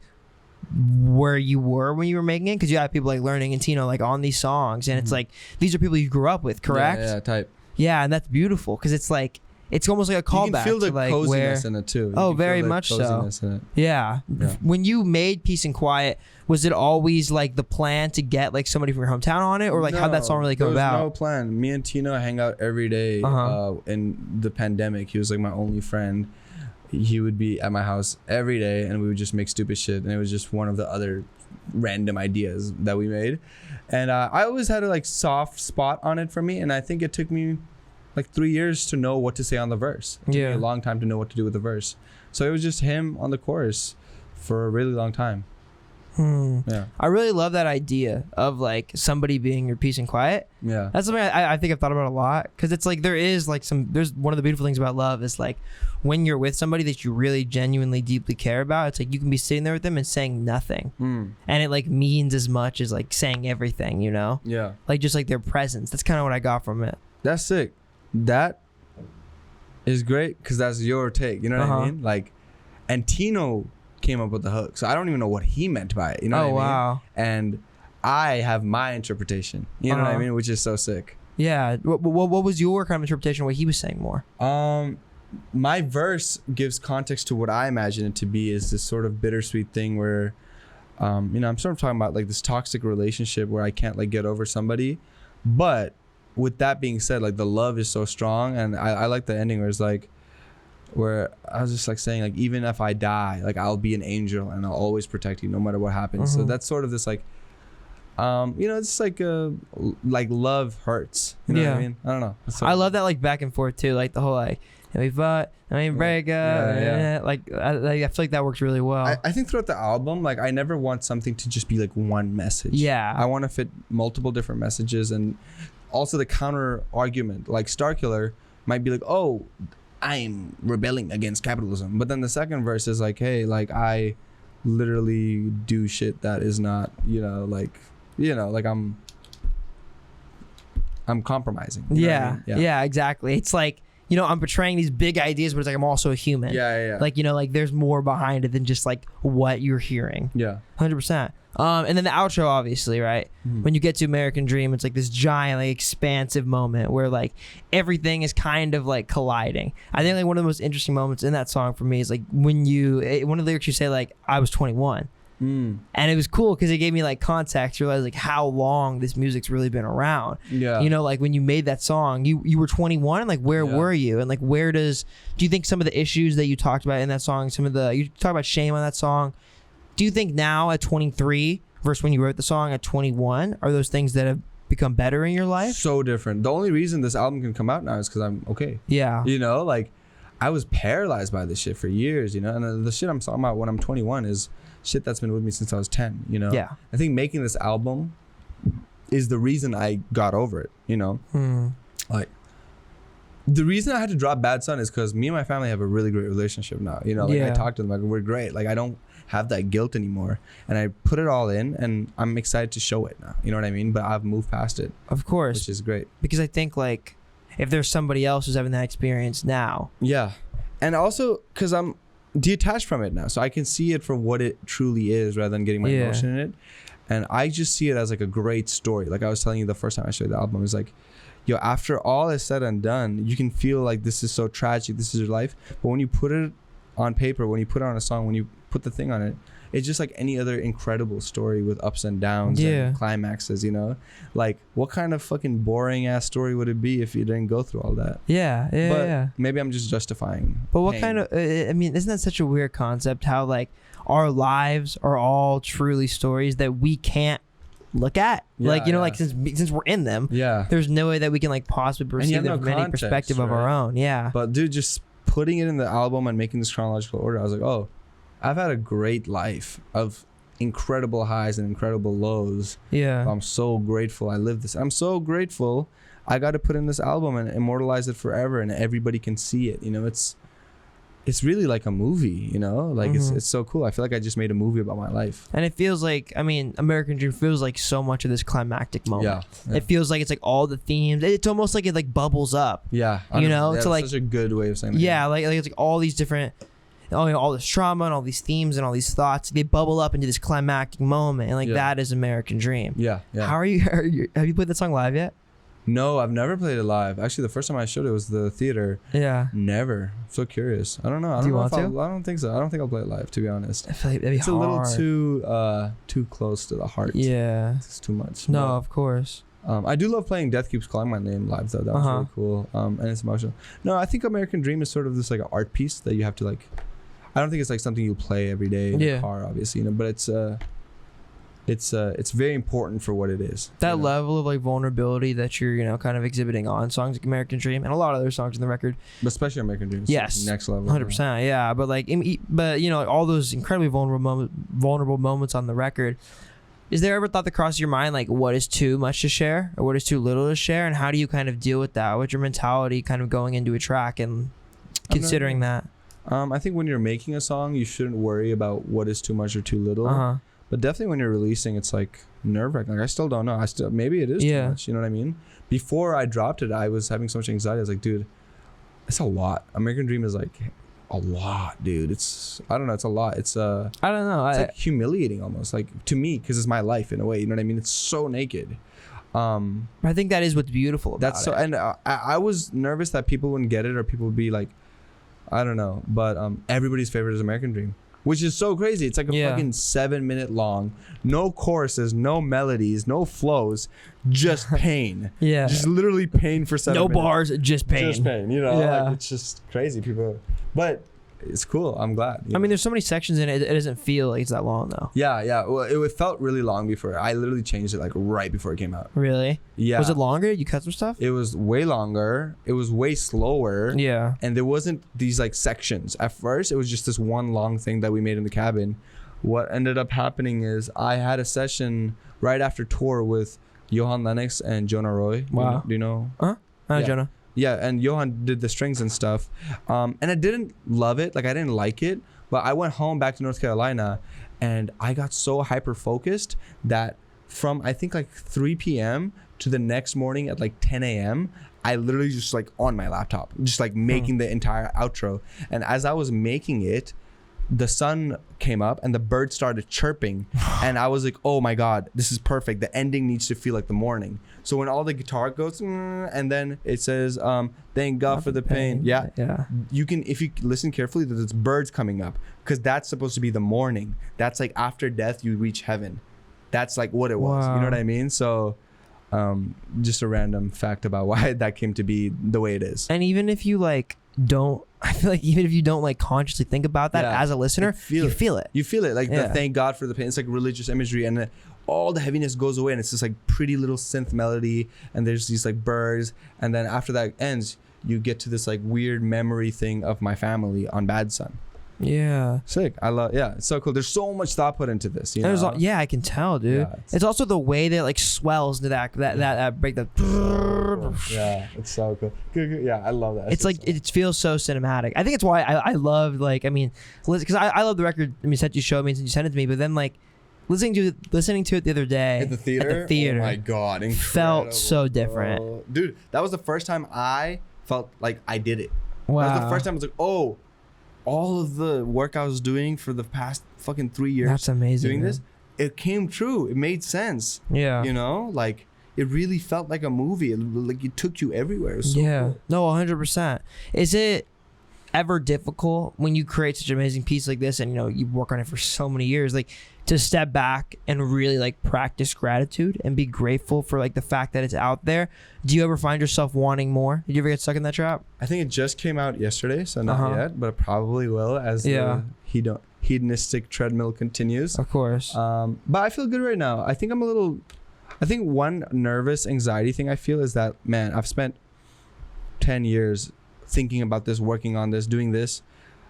where you were when you were making it, because you have people like Learning and Tino like on these songs, and it's like these are people you grew up with, correct? Yeah, type. Yeah, and that's beautiful because it's like it's almost like a callback. You can feel the to like coziness in it too. Oh, very much so. Yeah. When you made Peace and Quiet, was it always like the plan to get like somebody from your hometown on it, or like how'd that song really come about? No plan. Me and Tino hang out every day. In the pandemic, he was like my only friend. He would be at my house every day, and we would just make stupid shit, and it was just one of the other random ideas that we made. And I always had a like soft spot on it for me, and I think it took me like 3 years to know what to say on the verse. It took me a long time to know what to do with the verse. So it was just him on the chorus for a really long time. Yeah, I really love that idea of like somebody being your Peace and Quiet. Yeah, that's something I think I've thought about a lot, because it's like there's one of the beautiful things about love is like when you're with somebody that you really genuinely deeply care about, it's like you can be sitting there with them and saying nothing, and it like means as much as like saying everything, you know? Yeah, like just like their presence. That's kind of what I got from it. That's sick. That is great, because that's your take, you know what I mean? Like, and Tino came up with the hook, so I don't even know what he meant by it, you know what I mean? Wow. And I have my interpretation, you know what I mean, which is so sick. Yeah. What was your kind of interpretation of what he was saying more? My verse gives context to what I imagine it to be, is this sort of bittersweet thing where you know, I'm sort of talking about like this toxic relationship where I can't like get over somebody, but with that being said, like the love is so strong, and I like the ending where it's like, where I was just like saying like, even if I die, like I'll be an angel and I'll always protect you no matter what happens. So that's sort of this like you know, it's like love hurts, you know what I mean? I don't know. I love that like back and forth too, like the whole like we fought, break up, like I feel like that works really well. I think throughout the album, like I never want something to just be like one message. I want to fit multiple different messages, and also the counter argument, like Starkiller might be like, oh, I'm rebelling against capitalism, but then the second verse is like, hey, like I literally do shit that is not, like I'm compromising. Yeah, exactly. It's like, I'm portraying these big ideas, but it's like I'm also a human. Like, like there's more behind it than just like what you're hearing. 100%. And then the outro, obviously, right? When you get to American Dream, it's like this giant, like expansive moment where like everything is kind of like colliding. I think like one of the most interesting moments in that song for me is like when one of the lyrics you say like, I was 21. And it was cool because it gave me like context, realize like how long this music's really been around. Like when you made that song, you were 21, and like where were you, and like do you think some of the issues that you talked about in that song, you talk about shame on that song, do you think now at 23 versus when you wrote the song at 21, are those things that have become better in your life? So different. The only reason this album can come out now is because I'm okay. Like I was paralyzed by this shit for years, you know. And the shit I'm talking about when I'm 21 is shit that's been with me since I was 10, you know. Yeah. I think making this album is the reason I got over it, you know. Like, the reason I had to drop Bad Son is because me and my family have a really great relationship now, you know. Like, I talk to them, like, we're great. Like, I don't have that guilt anymore, and I put it all in, and I'm excited to show it now, you know what I mean? But I've moved past it, of course, which is great, because I think, like, if there's somebody else who's having that experience now, and also because I'm detached from it now, so I can see it for what it truly is rather than getting my emotion in it. And I just see it as like a great story. Like I was telling you the first time I showed you the album, it was like, yo, after all is said and done, you can feel like this is so tragic, this is your life, but when you put it on paper, when you put it on a song, when you put the thing on it, it's just like any other incredible story with ups and downs and climaxes, you know. Like, what kind of fucking boring ass story would it be if you didn't go through all that? But maybe I'm just justifying. But what kind of I mean, isn't that such a weird concept, how like our lives are all truly stories that we can't look at, like, you know, like since we're in them, there's no way that we can like possibly perceive them from any perspective of our own. But dude, just putting it in the album and making this chronological order, I was like, oh, I've had a great life of incredible highs and incredible lows. I'm so grateful I lived this. I'm so grateful I got to put in this album and immortalize it forever, and everybody can see it, you know. It's really like a movie, you know, like it's so cool. I feel like I just made a movie about my life, and it feels like, I mean, American Dream feels like so much of this climactic moment. It feels like it's like all the themes, it's almost like it like bubbles up, you know. It's like such a good way of saying that. Like it's like all these different, all this trauma and all these themes and all these thoughts, they bubble up into this climactic moment, and like that is American Dream. How are you have you played that song live yet? No, I've never played it live. Actually, the first time I showed it was the theater. Never. I'm so curious. I don't know. I don't think so. I don't think I'll play it live, to be honest. I feel like that'd be hard. A little too close to the heart. It's too much. No, but, of course. I do love playing Death Keeps Calling My Name live, though. That was really cool. And it's emotional. No, I think American Dream is sort of this like an art piece that you have to like. I don't think it's like something you play every day in the car, obviously, you know. But it's very important for what it is. That level of like vulnerability that you're, you know, kind of exhibiting on songs like American Dream and a lot of other songs in the record, but especially American Dream. Yes, next level. 100%. Yeah, but like, but you know, like all those incredibly vulnerable moments on the record. Is there ever thought that crosses your mind, like, what is too much to share or what is too little to share, and how do you kind of deal with that? What's your mentality kind of going into a track and considering that? I think when you're making a song, you shouldn't worry about what is too much or too little. But definitely when you're releasing, it's like nerve-wracking. Like, I still don't know. Maybe it is too much. You know what I mean? Before I dropped it, I was having so much anxiety. I was like, dude, it's a lot. American Dream is like a lot, dude. I don't know. It's a lot. It's I don't know. It's like humiliating almost, like, to me, because it's my life in a way. You know what I mean? It's so naked. I think that is what's beautiful about it. And I was nervous that people wouldn't get it, or people would be like, I don't know. But everybody's favorite is American Dream, which is so crazy. It's like a fucking 7-minute long, no choruses, no melodies, no flows, just pain. Just literally pain for 7 minutes. No bars, just pain. Just pain, you know? Like, it's just crazy. But it's cool. I'm glad. I mean, there's so many sections in it. It doesn't feel like it's that long, though. Well, it felt really long before. I literally changed it like right before it came out. Really? Yeah. Was it longer? You cut some stuff? It was way longer. It was way slower. Yeah. And there wasn't these like sections. At first, it was just this one long thing that we made in the cabin. What ended up happening is I had a session right after tour with Johan Lennox and Jonah Roy. Wow. Do you know? Jonah. Yeah, and Johan did the strings and stuff. And I didn't love it. Like, I didn't like it. But I went home back to North Carolina, and I got so hyper-focused that from, I think, like 3 p.m. to the next morning at like 10 a.m., I literally just like on my laptop, just like making the entire outro. And as I was making it, the sun came up and the birds started chirping. And I was like, oh my God, this is perfect. The ending needs to feel like the morning. So when all the guitar goes, and then it says, thank God for the pain. Yeah. You can, if you listen carefully, there's birds coming up, because that's supposed to be the morning. That's like after death, you reach heaven. That's like what it was. You know what I mean? So just a random fact about why that came to be the way it is. And even if you like don't, I feel like even if you don't like consciously think about that as a listener, you feel it. You feel it. Like the thank God for the pain. It's like religious imagery, and all the heaviness goes away, and it's this like pretty little synth melody, and there's these like birds, and then after that ends, you get to this like weird memory thing of my family on Bad Son. Yeah. Sick. I love. Yeah, it's so cool. There's so much thought put into this. You know? Yeah, I can tell, dude. Yeah, it's also the way that it, like, swells into that break. Yeah, it's so cool. Yeah, I love that. It's like it feels so cinematic. I think it's why I love, like, I mean, because I love the record. I mean, since you showed me, since you sent it to me, but then like listening to it the other day at the theater. Oh my god, incredible, felt so different, bro. Dude. That was the first time I felt like I did it. Wow. That was the first time I was like, oh. All of the work I was doing for the past fucking 3 years, that's amazing. Doing this, it came true. It made sense. Yeah, you know, like it really felt like a movie. Like it took you everywhere. It was so cool. No, 100%. Is it ever difficult when you create such an amazing piece like this, and you know you work on it for so many years, like to step back and really like practice gratitude and be grateful for like the fact that it's out there? Do you ever find yourself wanting more? Did you ever get stuck in that trap? I think it just came out yesterday, so not yet, but it probably will as the hedonistic treadmill continues. Of course. But I feel good right now. I think one nervous anxiety thing I feel is that, man, I've spent 10 years thinking about this, working on this, doing this,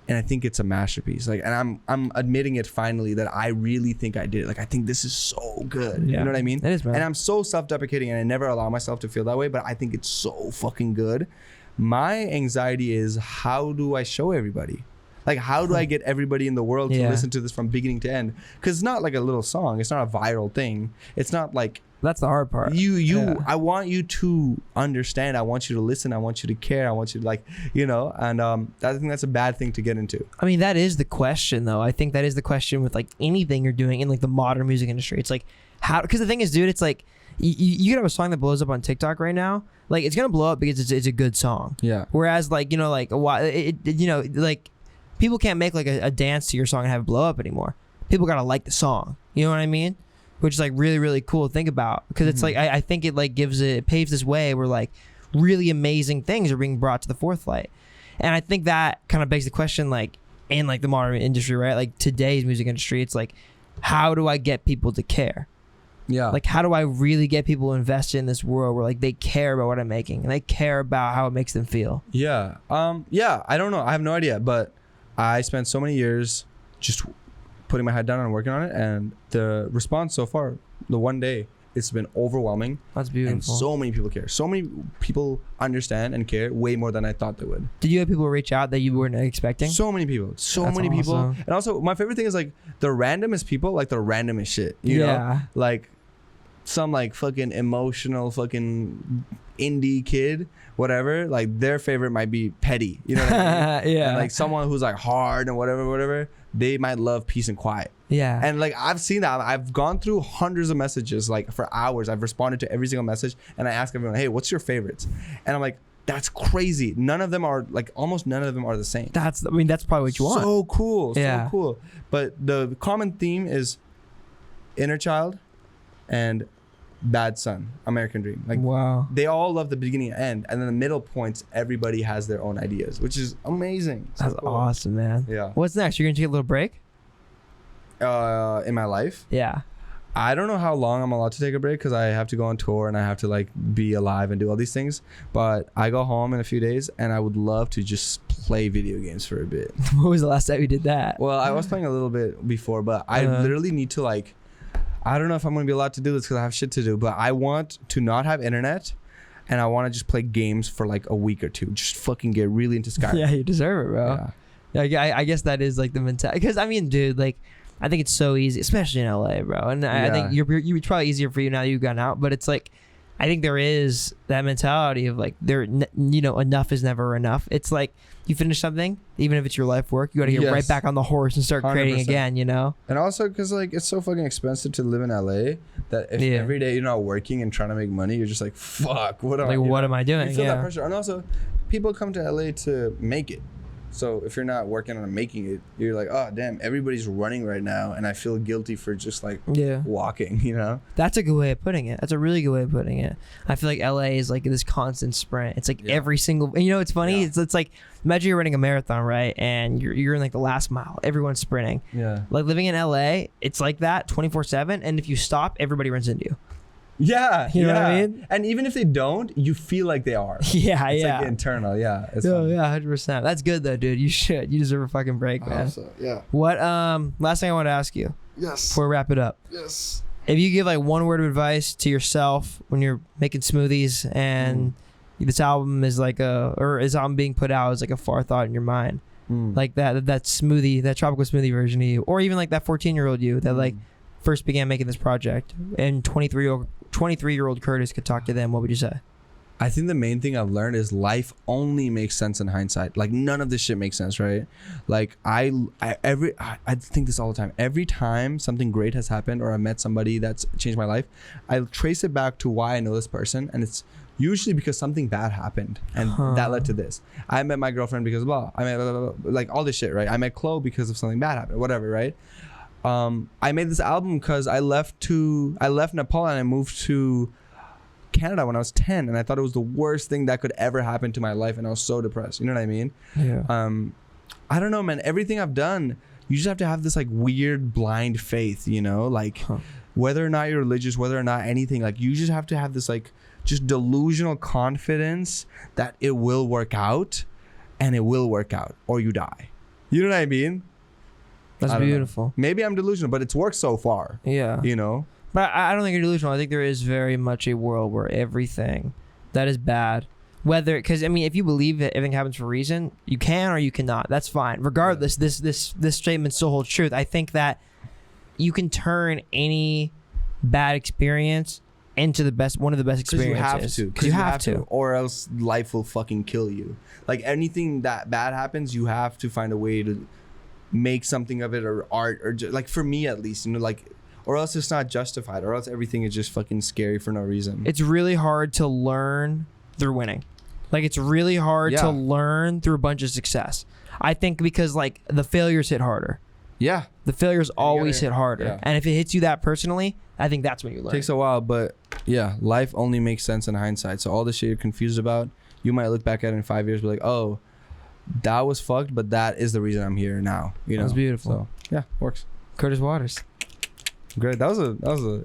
and I think it's a masterpiece. Like, and I'm admitting it finally that I really think I did it. Like, I think this is so good. Yeah. You know what I mean? It is, man. And I'm so self-deprecating, and I never allow myself to feel that way, but I think it's so fucking good. My anxiety is, how do I show everybody? Like, how do I get everybody in the world to listen to this from beginning to end? Because it's not like a little song. It's not a viral thing. It's not like... That's the hard part. I want you to understand. I want you to listen. I want you to care. I want you to, like, you know, and I think that's a bad thing to get into. I mean, that is the question, though. I think that is the question with like anything you're doing in like the modern music industry. It's like, how, because the thing is, dude, it's like you could have a song that blows up on TikTok right now. Like, it's gonna blow up because it's a good song. Yeah. Whereas, like, you know, like you know, like people can't make like a dance to your song and have it blow up anymore. People gotta like the song. You know what I mean? Which is like really, really cool to think about, because it's like I think it like it paves this way where like really amazing things are being brought to the forefront. And I think that kind of begs the question, like in like the modern industry, right? Like today's music industry, it's like, how do I get people to care? Yeah. Like, how do I really get people invested in this world where like they care about what I'm making and they care about how it makes them feel? Yeah. Yeah. I don't know. I have no idea, but I spent so many years just putting my head down and working on it, and the response so far, the one day, it's been overwhelming. That's beautiful. And so many people care. So many people understand and care way more than I thought they would. Did you have people reach out that you weren't expecting? So many people. So That's many awesome. people. And also, my favorite thing is like the randomest people, like the randomest shit. You know? Like some like fucking emotional fucking indie kid, whatever. Like their favorite might be petty. You know what I mean? Yeah. And like someone who's like hard and whatever. They might love peace and quiet. Yeah. And like I've seen that. I've gone through hundreds of messages like for hours. I've responded to every single message, and I ask everyone, hey, what's your favorites? And I'm like, that's crazy. None of them are like, almost none of them are the same. That's probably what you want. So cool. Yeah. So cool. But the common theme is Inner Child and Bad Son, American Dream. Like, wow. They all love the beginning and end, and then the middle points, everybody has their own ideas, which is amazing. So that's cool. Awesome, man. Yeah. What's next? You're gonna take a little break? In my life? Yeah. I don't know how long I'm allowed to take a break because I have to go on tour and I have to like be alive and do all these things. But I go home in a few days and I would love to just play video games for a bit. When was the last time you did that? Well, I was playing a little bit before, but I literally need to like, I don't know if I'm going to be allowed to do this because I have shit to do, but I want to not have internet and I want to just play games for like a week or two. Just fucking get really into Skyrim. Yeah, you deserve it, bro. Yeah. I guess that is like the mentality. Because I mean, dude, like, I think it's so easy, especially in LA, bro. And I think it's probably easier for you now that you've gotten out. But it's like, I think there is that mentality of like, enough is never enough. It's like you finish something, even if it's your life work, you got to get right back on the horse and start creating 100%. Again, you know? And also because like it's so fucking expensive to live in LA that if every day you're not working and trying to make money, you're just like, fuck, what am I doing? You feel that pressure. And also people come to LA to make it. So if you're not working on making it, you're like, oh damn, everybody's running right now, and I feel guilty for just like walking, you know? That's a good way of putting it. That's a really good way of putting it. I feel like LA is like this constant sprint. It's like every single, and you know, it's funny. Yeah. It's like, imagine you're running a marathon, right? And you're in like the last mile. Everyone's sprinting. Yeah. Like living in LA, it's like that 24/7. And if you stop, everybody runs into you. Yeah, You know what I mean? And even if they don't, you feel like they are. Yeah, It's yeah. like internal, yeah. It's Oh, funny. yeah, 100%. That's good though, dude. You should. You deserve a fucking break, man. So, yeah. What last thing I want to ask you Yes. before we wrap it up. Yes. If you give like one word of advice to yourself when you're making smoothies and this album is like this album being put out is like a far thought in your mind. Like that smoothie, that tropical smoothie version of you, or even like that 14-year-old you that like first began making this project, and 23-year-old Curtis could talk to them, what would you say? I think the main thing I've learned is life only makes sense in hindsight. Like none of this shit makes sense, right? Like I think this all the time. Every time something great has happened or I met somebody that's changed my life, I trace it back to why I know this person, and it's usually because something bad happened and that led to this. I met my girlfriend because blah. I met blah, blah, blah, like all this shit, right? I met Chloe because of something bad happened, whatever, right? I made this album because I left Nepal and I moved to Canada when I was 10, and I thought it was the worst thing that could ever happen to my life, and I was so depressed. You know what I mean? Yeah. I don't know, man. Everything I've done, you just have to have this like weird blind faith, you know, like whether or not you're religious, whether or not anything, like you just have to have this like just delusional confidence that it will work out, and it will work out or you die. You know what I mean? That's beautiful. Know. Maybe I'm delusional, but it's worked so far. Yeah. You know? But I don't think you're delusional. I think there is very much a world where everything that is bad, whether, because I mean, if you believe that everything happens for a reason, you can or you cannot. That's fine. Regardless, this statement still holds truth. I think that you can turn any bad experience into one of the best experiences. Because you have to, or else life will fucking kill you. Like anything that bad happens, you have to find a way to make something of it, or art, or like for me at least, you know, like, or else it's not justified, or else everything is just fucking scary for no reason. It's really hard to learn through winning. Like it's really hard to learn through a bunch of success. I think because like the failures hit harder. Yeah. The failures always hit harder. Yeah. And if it hits you that personally, I think that's when you learn. Takes a while, but yeah, life only makes sense in hindsight. So all the shit you're confused about, you might look back at it in 5 years and be like, oh, that was fucked, but that is the reason I'm here now. You know? That was beautiful. So, yeah, works. Curtis Waters. Great. That was a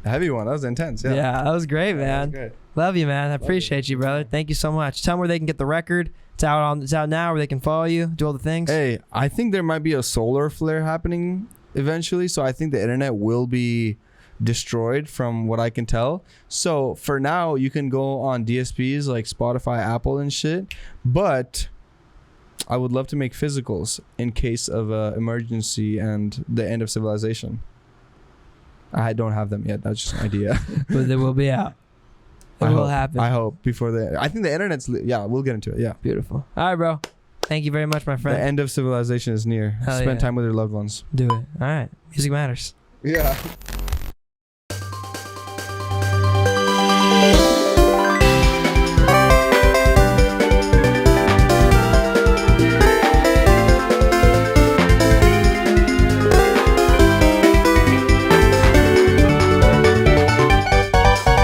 heavy one. That was intense. Yeah, that was great, man. That was great. Love you, man. I appreciate you, brother. Thank you so much. Tell them where they can get the record. It's out now, where they can follow you, do all the things. Hey, I think there might be a solar flare happening eventually, so I think the internet will be destroyed from what I can tell. So for now, you can go on DSPs like Spotify, Apple, and shit. But I would love to make physicals in case of emergency and the end of civilization. I don't have them yet. That's just an idea. But they will be out. It will happen. I hope before I think the internet's we'll get into it. Yeah. Beautiful. All right, bro. Thank you very much, my friend. The end of civilization is near. Hell Spend yeah. time with your loved ones. Do it. All right. Music matters. Yeah.